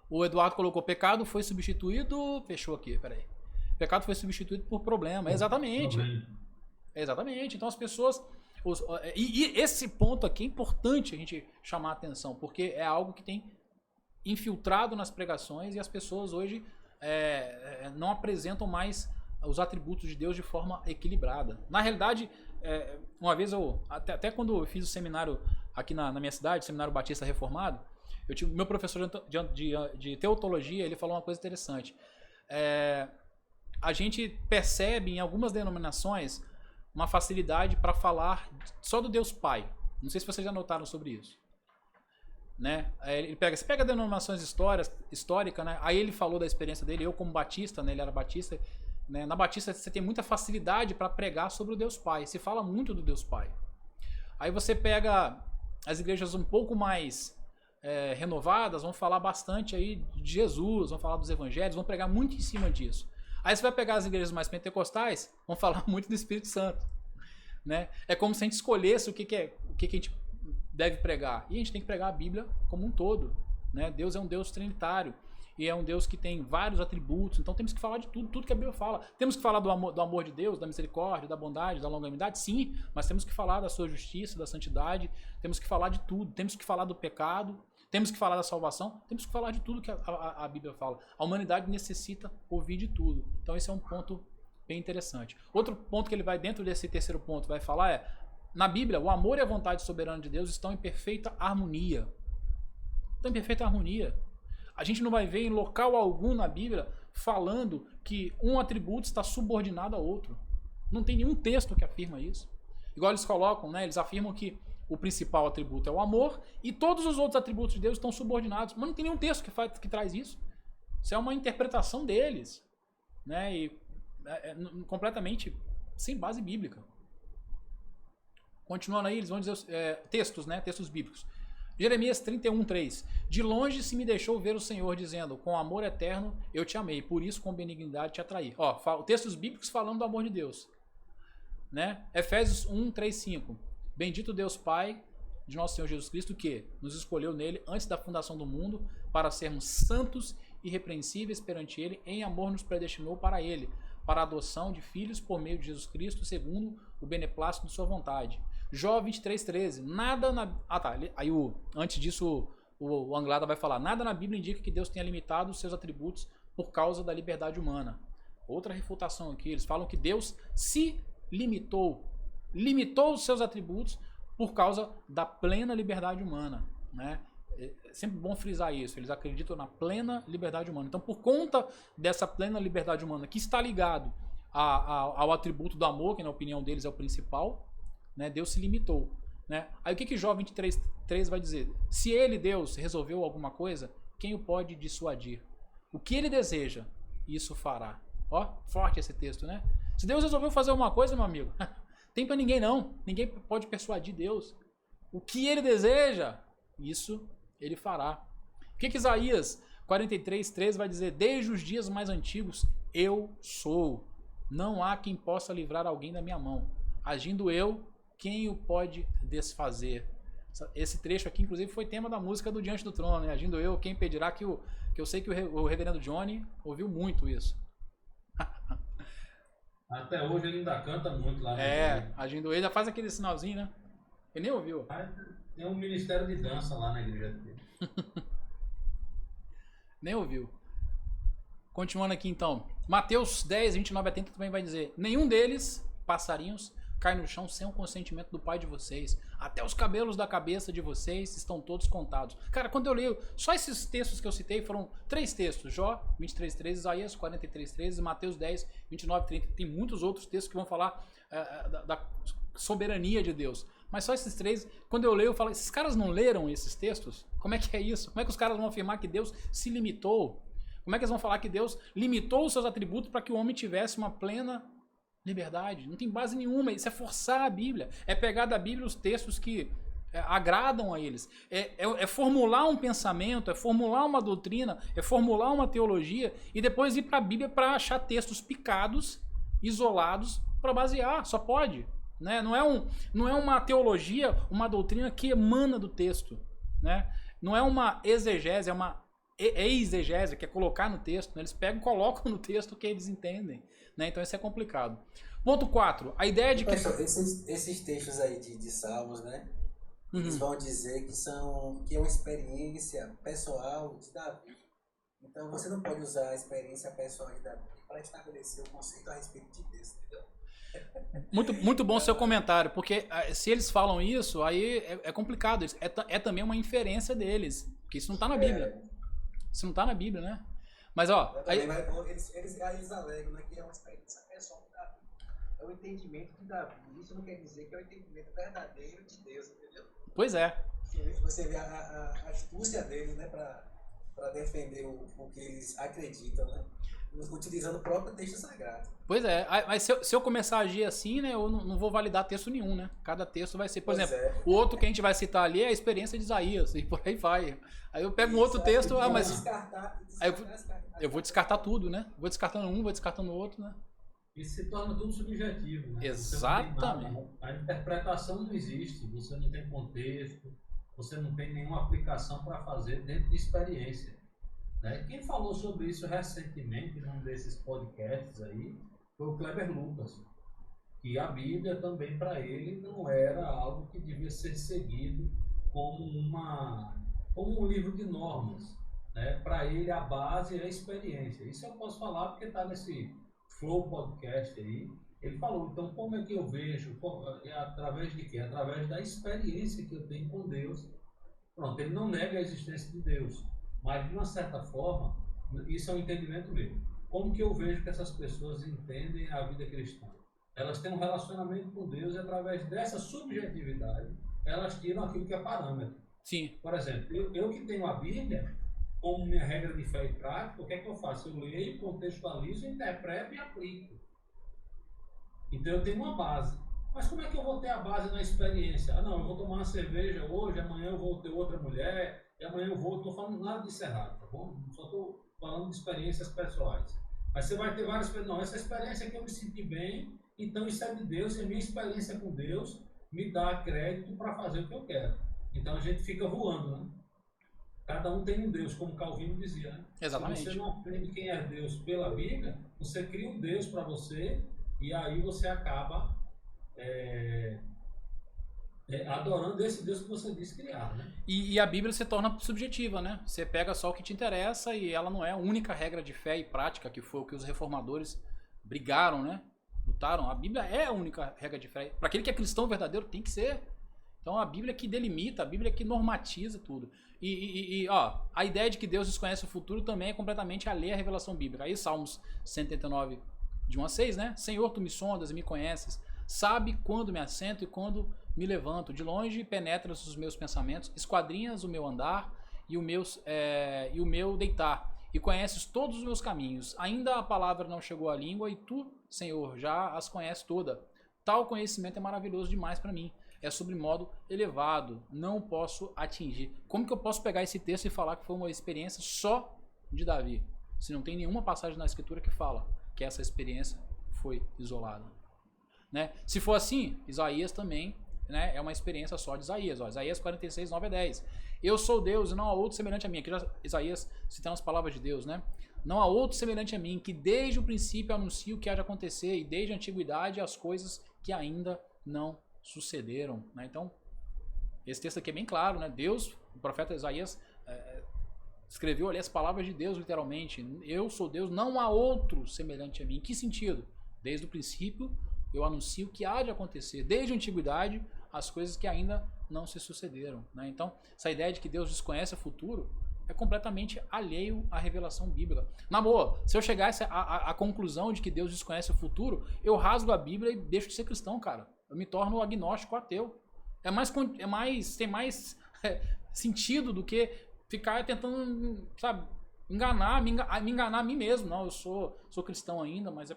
S1: O Eduardo colocou, pecado foi substituído... Fechou aqui, peraí. Pecado foi substituído por problema. Exatamente. Exatamente. Então as pessoas... E esse ponto aqui é importante a gente chamar a atenção, porque é algo que tem infiltrado nas pregações e as pessoas hoje não apresentam mais os atributos de Deus de forma equilibrada. Na realidade, uma vez até quando eu fiz o seminário aqui na minha cidade, o Seminário Batista Reformado, meu professor de teotologia, ele falou uma coisa interessante. A gente percebe em algumas denominações uma facilidade para falar só do Deus Pai. Não sei se vocês já notaram sobre isso. Né? Você pega denominações históricas, né? Aí ele falou da experiência dele, eu como batista, né? Ele era batista. Né? Na Batista você tem muita facilidade para pregar sobre o Deus Pai. Se fala muito do Deus Pai. Aí você pega as igrejas um pouco mais renovadas, vão falar bastante aí de Jesus, vão falar dos evangelhos, vão pregar muito em cima disso. Aí você vai pegar as igrejas mais pentecostais, vão falar muito do Espírito Santo. Né? É como se a gente escolhesse o que a gente deve pregar. E a gente tem que pregar a Bíblia como um todo. Né? Deus é um Deus trinitário. E é um Deus que tem vários atributos. Então temos que falar de tudo que a Bíblia fala. Temos que falar do amor de Deus, da misericórdia, da bondade, da longanimidade, sim. Mas temos que falar da sua justiça, da santidade. Temos que falar de tudo. Temos que falar do pecado. Temos que falar da salvação, temos que falar de tudo que a Bíblia fala. A humanidade necessita ouvir de tudo. Então esse é um ponto bem interessante. Outro ponto que ele vai dentro desse terceiro ponto vai falar é, na Bíblia, o amor e a vontade soberana de Deus estão em perfeita harmonia. Estão em perfeita harmonia. A gente não vai ver em local algum na Bíblia falando que um atributo está subordinado a outro. Não tem nenhum texto que afirma isso. Igual eles colocam, né? Eles afirmam que o principal atributo é o amor e todos os outros atributos de Deus estão subordinados. Mas não tem nenhum texto que traz isso. Isso é uma interpretação deles, né? E completamente sem base bíblica. Continuando aí, eles vão dizer textos, né? Textos bíblicos. Jeremias 31:3. De longe se me deixou ver o Senhor, dizendo, com amor eterno eu te amei, por isso com benignidade te atraí. Ó, textos bíblicos falando do amor de Deus. Né? Efésios 1:3-5. Bendito Deus Pai de nosso Senhor Jesus Cristo, que nos escolheu nele antes da fundação do mundo, para sermos santos e irrepreensíveis perante ele, em amor nos predestinou para ele, para a adoção de filhos por meio de Jesus Cristo, segundo o beneplácito de sua vontade. Jó 23:13. Nada na... Aí antes disso o Anglada vai falar, nada na Bíblia indica que Deus tenha limitado os seus atributos por causa da liberdade humana. Outra refutação aqui, eles falam que Deus se limitou os seus atributos por causa da plena liberdade humana, né? É sempre bom frisar isso, eles acreditam na plena liberdade humana. Então, por conta dessa plena liberdade humana, que está ligado ao atributo do amor, que na opinião deles é o principal, né? Deus se limitou, né? Aí o que Jó 23:3 vai dizer? Se ele, Deus, resolveu alguma coisa, quem o pode dissuadir? O que ele deseja, isso fará. Ó, forte esse texto, né? Se Deus resolveu fazer alguma coisa, meu amigo, tem pra ninguém não. Ninguém pode persuadir Deus. O que ele deseja, isso ele fará. O que Isaías 43:3 vai dizer? Desde os dias mais antigos, eu sou. Não há quem possa livrar alguém da minha mão. Agindo eu, quem o pode desfazer? Esse trecho aqui, inclusive, foi tema da música do Diante do Trono, né? Agindo eu, quem impedirá? Que eu sei que o reverendo Johnny ouviu muito isso.
S4: Até hoje ele ainda canta muito lá.
S1: Agindo ele, já faz aquele sinalzinho, né? Ele nem ouviu.
S4: Tem um ministério de dança lá na igreja dele.
S1: Nem ouviu. Continuando aqui então. Mateus 10:29-30 também vai dizer, nenhum deles, passarinhos, cai no chão sem o consentimento do Pai de vocês. Até os cabelos da cabeça de vocês estão todos contados. Cara, quando eu leio, só esses textos que eu citei foram 3 textos. Jó 23:3, Isaías 43:3 e Mateus 10:29-30. Tem muitos outros textos que vão falar da soberania de Deus. Mas só esses 3, quando eu leio, eu falo, esses caras não leram esses textos? Como é que é isso? Como é que os caras vão afirmar que Deus se limitou? Como é que eles vão falar que Deus limitou os seus atributos para que o homem tivesse uma plena liberdade? Não tem base nenhuma, isso é forçar a Bíblia, é pegar da Bíblia os textos que agradam a eles, é formular um pensamento, é formular uma doutrina, é formular uma teologia e depois ir para a Bíblia para achar textos picados, isolados, para basear, só pode, né? Não é uma teologia, uma doutrina que emana do texto, né? Não é uma exegese, é uma exegese, que é colocar no texto, né? Eles pegam e colocam no texto o que eles entendem, né? Então isso é complicado. Ponto 4, a ideia de que...
S3: Esses textos aí de Salmos, né? Eles vão dizer que é uma experiência pessoal de Davi. Então você não pode usar a experiência pessoal de Davi para estabelecer o conceito a respeito de Deus, entendeu?
S1: Muito bom seu comentário, porque se eles falam isso, aí é complicado. É também uma inferência deles, porque isso não está na Bíblia. Isso não está na Bíblia, né? Mas ó...
S3: Eles alegam, né, que é uma experiência pessoal de Davi. É o entendimento de Davi. Isso não quer dizer que é o entendimento verdadeiro de Deus, entendeu?
S1: Pois é.
S3: Você vê a astúcia deles, né, para defender o que eles acreditam, né? Utilizando o próprio texto sagrado.
S1: Pois é, mas se eu começar a agir assim, né, eu não vou validar texto nenhum, né? Cada texto vai ser, por exemplo, o outro que a gente vai citar ali é a experiência de Isaías, e por aí vai. Aí eu pego um outro texto, mas... Aí eu vou descartar tudo, né? Vou descartando um, vou descartando o outro, né?
S4: Isso se torna tudo subjetivo, né?
S1: Exatamente.
S4: A interpretação não existe, você não tem contexto, você não tem nenhuma aplicação para fazer dentro de experiência. Né? Quem falou sobre isso recentemente num desses podcasts aí foi o Kleber Lucas, que a Bíblia também para ele não era algo que devia ser seguido como como um livro de normas. Né? Para ele, a base é a experiência. Isso eu posso falar porque está nesse Flow Podcast aí. Ele falou, então como é que eu vejo? Através de quê? Através da experiência que eu tenho com Deus. Pronto, ele não nega a existência de Deus, mas de uma certa forma, isso é um entendimento meu. Como que eu vejo que essas pessoas entendem a vida cristã? Elas têm um relacionamento com Deus e através dessa subjetividade, elas tiram aquilo que é parâmetro.
S1: Sim.
S4: Por exemplo, eu que tenho a Bíblia como minha regra de fé e prática, o que é que eu faço? Eu leio, contextualizo, interpreto e aplico. Então eu tenho uma base. Mas como é que eu vou ter a base na experiência? Ah, não, eu vou tomar uma cerveja hoje, amanhã eu vou ter outra mulher, e amanhã eu vou... Estou falando nada disso errado, tá bom? Só estou falando de experiências pessoais. Mas você vai ter várias experiências. Não, essa experiência é que eu me senti bem, então isso é de Deus, e a minha experiência com Deus me dá crédito para fazer o que eu quero. Então a gente fica voando, né? Cada um tem um Deus, como Calvino dizia, né?
S1: Exatamente.
S4: Se você não aprende quem é Deus pela Bíblia, você cria um Deus para você, e aí você acaba adorando esse Deus que você disse criar, né?
S1: E a Bíblia se torna subjetiva, né? Você pega só o que te interessa e ela não é a única regra de fé e prática, que foi o que os reformadores brigaram, né? Lutaram. A Bíblia é a única regra de fé. Para aquele que é cristão verdadeiro, tem que ser. Então a Bíblia que delimita, a Bíblia que normatiza tudo. Ó, a ideia de que Deus desconhece o futuro também é completamente alheia à revelação bíblica. Aí Salmos 139, de 1 a 6, né? Senhor, tu me sondas e me conheces. Sabe quando me assento e quando me levanto. De longe penetras os meus pensamentos, esquadrinhas o meu andar e o meu deitar. E conheces todos os meus caminhos. Ainda a palavra não chegou à língua e tu, Senhor, já as conheces toda. Tal conhecimento é maravilhoso demais para mim. É sobre modo elevado. Não posso atingir. Como que eu posso pegar esse texto e falar que foi uma experiência só de Davi? Se não tem nenhuma passagem na Escritura que fala que essa experiência foi isolada. Né? Se for assim, Isaías também, né, é uma experiência só de Isaías. Ó, Isaías 46, 9 a 10. Eu sou Deus e não há outro semelhante a mim. Aqui já Isaías citando as palavras de Deus, né? Não há outro semelhante a mim, que desde o princípio anuncio o que há de acontecer e desde a antiguidade as coisas que ainda não sucederam. Né? Então, esse texto aqui é bem claro, né? Deus, o profeta Isaías escreveu ali as palavras de Deus literalmente. Eu sou Deus, não há outro semelhante a mim. Em que sentido? Desde o princípio eu anuncio o que há de acontecer. Desde a antiguidade as coisas que ainda não se sucederam. Né? Então, essa ideia de que Deus desconhece o futuro é completamente alheio à revelação bíblica. Na boa, se eu chegasse à conclusão de que Deus desconhece o futuro, eu rasgo a Bíblia e deixo de ser cristão, cara. Eu me torno agnóstico ateu. Tem mais sentido do que ficar tentando, sabe, me enganar a mim mesmo. Não, eu sou cristão ainda, mas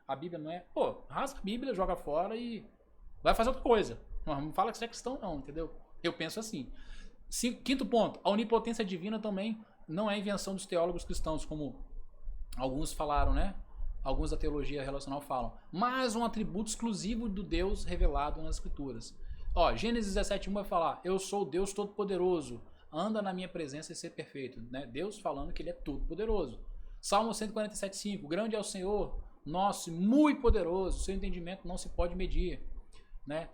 S1: a Bíblia não é. Pô, rasga a Bíblia, joga fora e vai fazer outra coisa. Não fala que você é cristão, não, entendeu? Eu penso assim. Quinto ponto, a onipotência divina também não é invenção dos teólogos cristãos, como alguns falaram, né? Alguns da teologia relacional falam. Mas um atributo exclusivo do Deus revelado nas Escrituras. Ó, Gênesis 17:1 vai falar: eu sou o Deus Todo-Poderoso, anda na minha presença e ser perfeito. Né? Deus falando que ele é todo-poderoso. Salmo 147:5, grande é o Senhor, nosso, muito poderoso, seu entendimento não se pode medir. Né?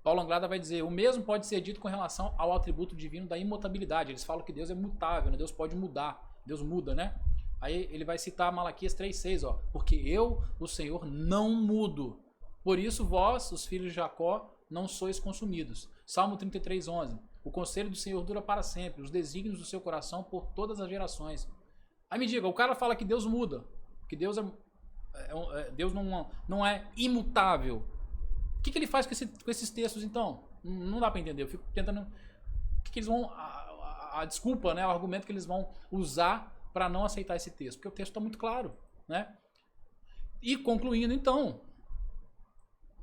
S1: Paulo Anglada vai dizer, o mesmo pode ser dito com relação ao atributo divino da imutabilidade. Eles falam que Deus é mutável, né? Deus pode mudar, Deus muda, né? Aí ele vai citar Malaquias 3:6, ó, porque eu, o Senhor, não mudo. Por isso vós, os filhos de Jacó, não sois consumidos. Salmo 33:11, o conselho do Senhor dura para sempre, os desígnios do seu coração por todas as gerações. Aí me diga, o cara fala que Deus muda, que Deus Deus não é imutável. O que ele faz com esses textos, então? Não dá para entender. Eu fico tentando... O que eles vão... A desculpa, né? O argumento que eles vão usar para não aceitar esse texto. Porque o texto está muito claro, né? E concluindo, então...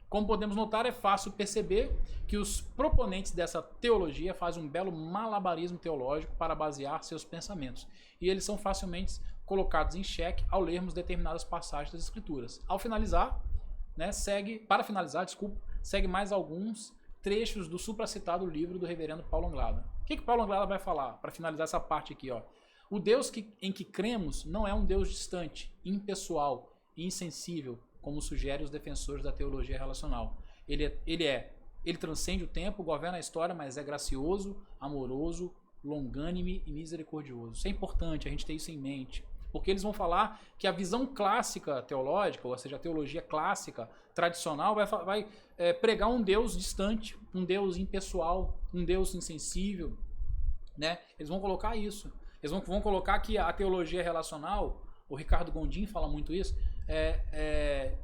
S1: Como podemos notar, é fácil perceber que os proponentes dessa teologia fazem um belo malabarismo teológico para basear seus pensamentos. E eles são facilmente colocados em xeque ao lermos determinadas passagens das Escrituras. Ao finalizar... Né, segue mais alguns trechos do supracitado livro do reverendo Paulo Anglada. O que Paulo Anglada vai falar para finalizar essa parte aqui? Ó? O Deus em que cremos não é um Deus distante, impessoal e insensível, como sugerem os defensores da teologia relacional. Ele transcende o tempo, governa a história, mas é gracioso, amoroso longânime e misericordioso. Isso é importante a gente ter isso em mente. Porque eles vão falar que a visão clássica teológica, ou seja, a teologia clássica, tradicional, vai pregar um Deus distante, um Deus impessoal, um Deus insensível. Né? Eles vão colocar isso. Eles vão colocar que a teologia relacional, o Ricardo Gondim fala muito isso,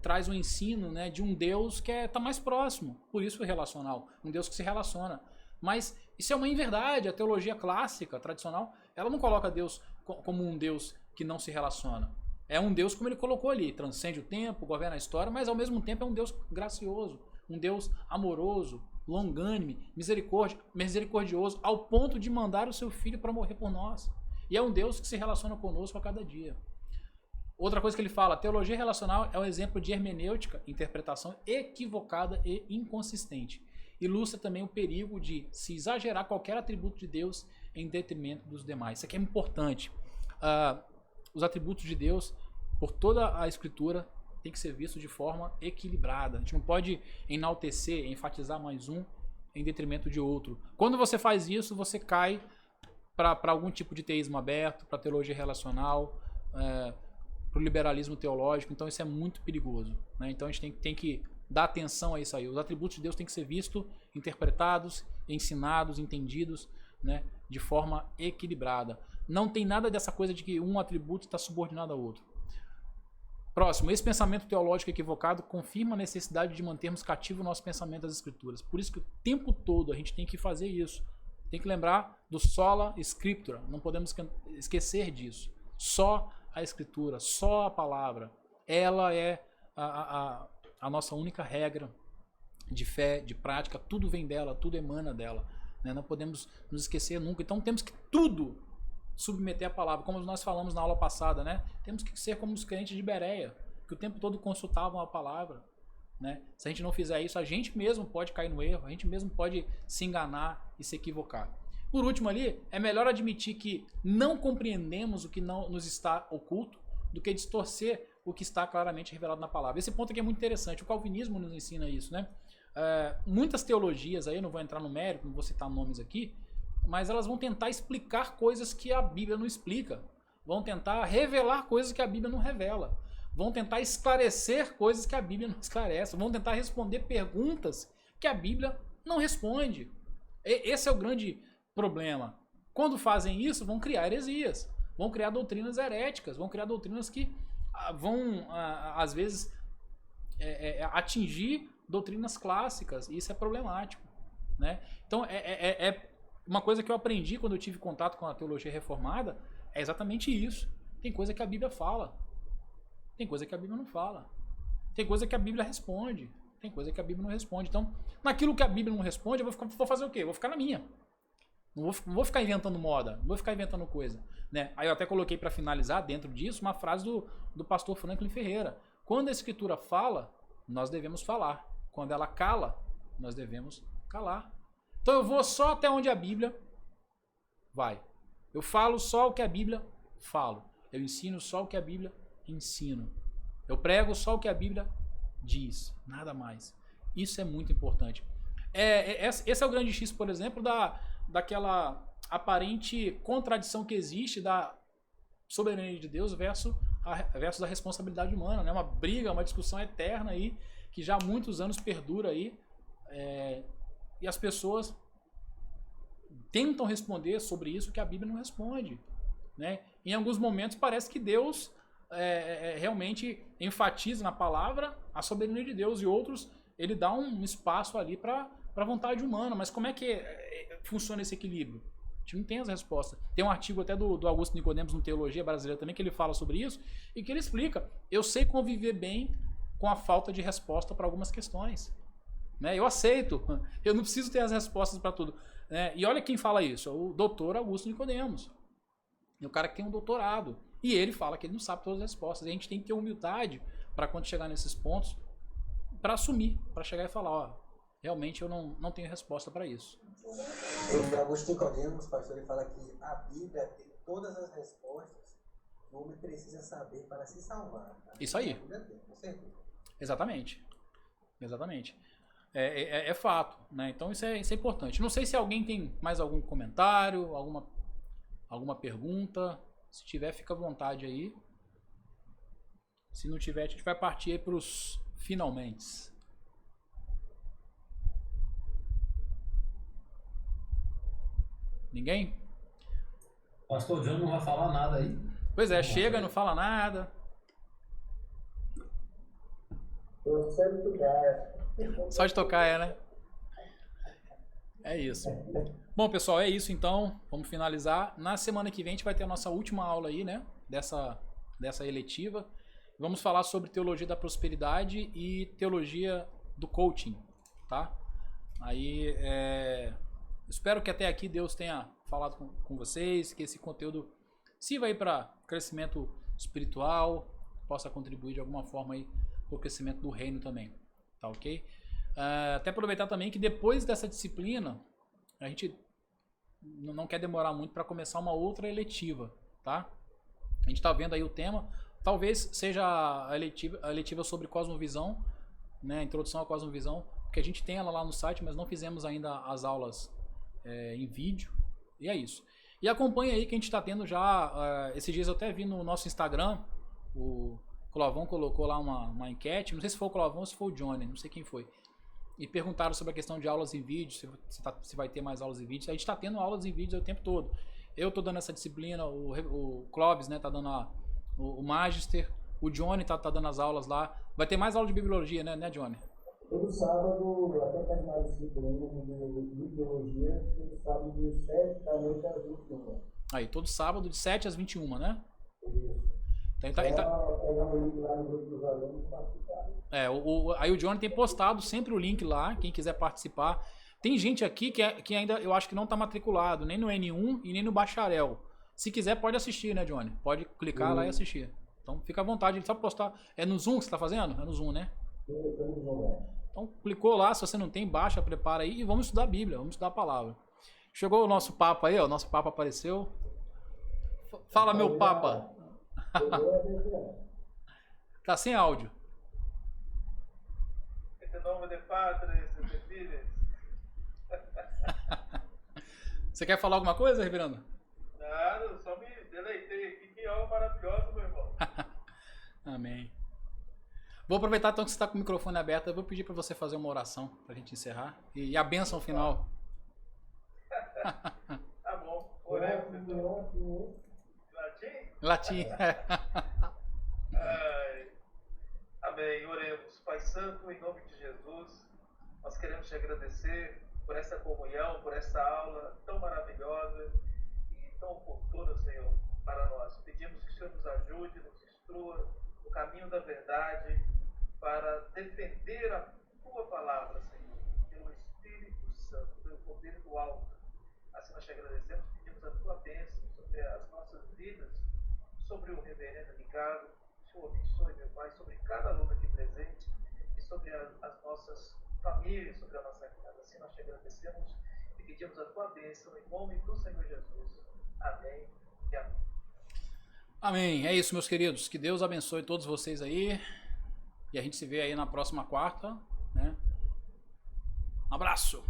S1: traz um ensino, né, de um Deus que está mais próximo, por isso é relacional, um Deus que se relaciona. Mas isso é uma inverdade. A teologia clássica, tradicional, ela não coloca Deus como um Deus que não se relaciona. É um Deus como ele colocou ali, transcende o tempo, governa a história, mas ao mesmo tempo é um Deus gracioso, um Deus amoroso, longânime, misericordioso, ao ponto de mandar o seu filho para morrer por nós. E é um Deus que se relaciona conosco a cada dia. Outra coisa que ele fala, teologia relacional é um exemplo de hermenêutica, interpretação equivocada e inconsistente. Ilustra também o perigo de se exagerar qualquer atributo de Deus em detrimento dos demais. Isso aqui é importante. Os atributos de Deus, por toda a Escritura, tem que ser visto de forma equilibrada. A gente não pode enaltecer, enfatizar mais um em detrimento de outro. Quando você faz isso, você cai para algum tipo de teísmo aberto, para teologia relacional, para o liberalismo teológico. Então isso é muito perigoso. Né? Então a gente tem que dar atenção a isso aí. Os atributos de Deus têm que ser vistos, interpretados, ensinados, entendidos, né, de forma equilibrada. Não tem nada dessa coisa de que um atributo está subordinado ao outro. Próximo, esse pensamento teológico equivocado confirma a necessidade de mantermos cativo o nosso pensamento das Escrituras. Por isso que o tempo todo a gente tem que fazer isso. Tem que lembrar do sola scriptura, não podemos esquecer disso. Só a Escritura, só a palavra, ela é a nossa única regra de fé, de prática, tudo vem dela, tudo emana dela. Né? Não podemos nos esquecer nunca. Então temos que tudo submeter a palavra, como nós falamos na aula passada, né? Temos que ser como os crentes de Bereia, que o tempo todo consultavam a palavra, né? Se a gente não fizer isso, a gente mesmo pode cair no erro, a gente mesmo pode se enganar e se equivocar. Por último ali, é melhor admitir que não compreendemos o que não nos está oculto do que distorcer o que está claramente revelado na palavra. Esse ponto aqui é muito interessante, o calvinismo nos ensina isso, né? Muitas teologias, aí eu não vou entrar no mérito, não vou citar nomes aqui, mas elas vão tentar explicar coisas que a Bíblia não explica. Vão tentar revelar coisas que a Bíblia não revela. Vão tentar esclarecer coisas que a Bíblia não esclarece. Vão tentar responder perguntas que a Bíblia não responde. Esse é o grande problema. Quando fazem isso, vão criar heresias. Vão criar doutrinas heréticas. Vão criar doutrinas que vão, às vezes, atingir doutrinas clássicas. E isso é problemático. Né? Então, uma coisa que eu aprendi quando eu tive contato com a teologia reformada é exatamente isso. Tem coisa que a Bíblia fala. Tem coisa que a Bíblia não fala. Tem coisa que a Bíblia responde. Tem coisa que a Bíblia não responde. Então, naquilo que a Bíblia não responde, eu vou fazer o quê? Eu vou ficar na minha. Não vou ficar inventando moda. Não vou ficar inventando coisa. Né? Aí eu até coloquei para finalizar dentro disso uma frase do pastor Franklin Ferreira. Quando a Escritura fala, nós devemos falar. Quando ela cala, nós devemos calar. Então eu vou só até onde a Bíblia vai. Eu falo só o que a Bíblia fala. Eu ensino só o que a Bíblia ensina. Eu prego só o que a Bíblia diz. Nada mais. Isso é muito importante. Esse é o grande X, por exemplo, daquela aparente contradição que existe da soberania de Deus versus a responsabilidade humana. Né? Uma briga, uma discussão eterna aí, que já há muitos anos perdura aí. E as pessoas tentam responder sobre isso que a Bíblia não responde. Né? Em alguns momentos parece que Deus realmente enfatiza na palavra a soberania de Deus, e outros ele dá um espaço ali para a vontade humana. Mas como é que funciona esse equilíbrio? A gente não tem as respostas. Tem um artigo até do Augusto Nicodemos no Teologia Brasileira também, que ele fala sobre isso, e que ele explica: eu sei conviver bem com a falta de resposta para algumas questões. Né? Eu aceito, eu não preciso ter as respostas para tudo. Né? E olha quem fala isso, é o doutor Augusto Nicodemos. É o cara que tem um doutorado. E ele fala que ele não sabe todas as respostas. E a gente tem que ter humildade para, quando chegar nesses pontos, para assumir, para chegar e falar: ó, realmente eu não tenho resposta para isso.
S3: O Augusto Nicodemos, pastor, ele fala que a Bíblia tem todas as respostas que o homem precisa saber para se salvar.
S1: Isso aí.
S3: Com certeza.
S1: Exatamente. Exatamente. é fato, né? Então isso é importante. Não sei se alguém tem mais algum comentário, alguma pergunta. Se tiver, fica à vontade aí. Se não tiver, a gente vai partir aí para os finalmente. Ninguém?
S4: Pastor John não vai falar nada aí.
S1: Pois é, chega, não fala nada. Só de tocar, né? É isso. Bom, pessoal, é isso então. Vamos finalizar. Na semana que vem a gente vai ter a nossa última aula aí, né? Dessa eletiva. Vamos falar sobre teologia da prosperidade e teologia do coaching, tá? Aí, espero que até aqui Deus tenha falado com vocês, que esse conteúdo sirva aí para crescimento espiritual, possa contribuir de alguma forma aí para o crescimento do reino também, tá ok? Até aproveitar também que depois dessa disciplina, a gente não quer demorar muito para começar uma outra eletiva, tá? A gente está vendo aí o tema, talvez seja a eletiva sobre cosmovisão, né? A introdução à cosmovisão, porque a gente tem ela lá no site, mas não fizemos ainda as aulas em vídeo, e é isso. E acompanha aí que a gente está tendo já, esses dias eu até vi no nosso Instagram, o Clovão colocou lá uma enquete, não sei se foi o Clovão ou se foi o Johnny, não sei quem foi. E perguntaram sobre a questão de aulas em vídeo, se vai ter mais aulas em vídeo. A gente está tendo aulas em vídeo o tempo todo. Eu estou dando essa disciplina, o Clóvis, né, tá dando o Magister, o Johnny tá dando as aulas lá. Vai ter mais aula de bibliologia, né Johnny?
S5: Todo sábado, até terminar a disciplina de bibliologia, todo sábado de 7 da noite às 21.
S1: Aí, todo sábado de 7 às 21, né?
S5: Isso.
S1: Então, aí o Johnny tem postado sempre o link lá, quem quiser participar. Tem gente aqui que ainda, eu acho que não está matriculado, nem no N1 e nem no bacharel. Se quiser, pode assistir, né, Johnny? Pode clicar lá e assistir. Então, fica à vontade, ele só postar. É no Zoom que você está fazendo? É no Zoom, né? Então, clicou lá, se você não tem, baixa, prepara aí e vamos estudar a Bíblia, vamos estudar a palavra. Chegou o nosso Papa aí, ó, o nosso Papa apareceu. Fala, meu Papa. Tá sem áudio.
S6: Em nome de Padre, de Filhos.
S1: Você quer falar alguma coisa, Reverendo?
S6: Nada, só me deleitei aqui. Que aula maravilhosa, meu irmão.
S1: Amém. Vou aproveitar então que você está com o microfone aberto. Eu vou pedir para você fazer uma oração para a gente encerrar. E a bênção final.
S6: Tá bom, oremos então. Latim?
S1: Latim.
S6: Amém, oremos. Pai Santo, em nome de Jesus, nós queremos te agradecer por essa comunhão, por essa aula tão maravilhosa e tão oportuna, Senhor, para nós. Pedimos que o Senhor nos ajude, nos instrua no caminho da verdade para defender a Tua palavra, Senhor, pelo Espírito Santo, pelo poder do alto. Assim nós te agradecemos, pedimos a Tua bênção sobre as nossas vidas, sobre o reverendo Ricardo. O Senhor abençoe, meu Pai, sobre cada aluno aqui presente e sobre as nossas famílias, sobre a nossa casa. Assim nós te agradecemos e pedimos a Tua bênção em nome do Senhor Jesus. Amém e amém.
S1: Amém. É isso, meus queridos. Que Deus abençoe todos vocês aí. E a gente se vê aí na próxima quarta, né? Um abraço.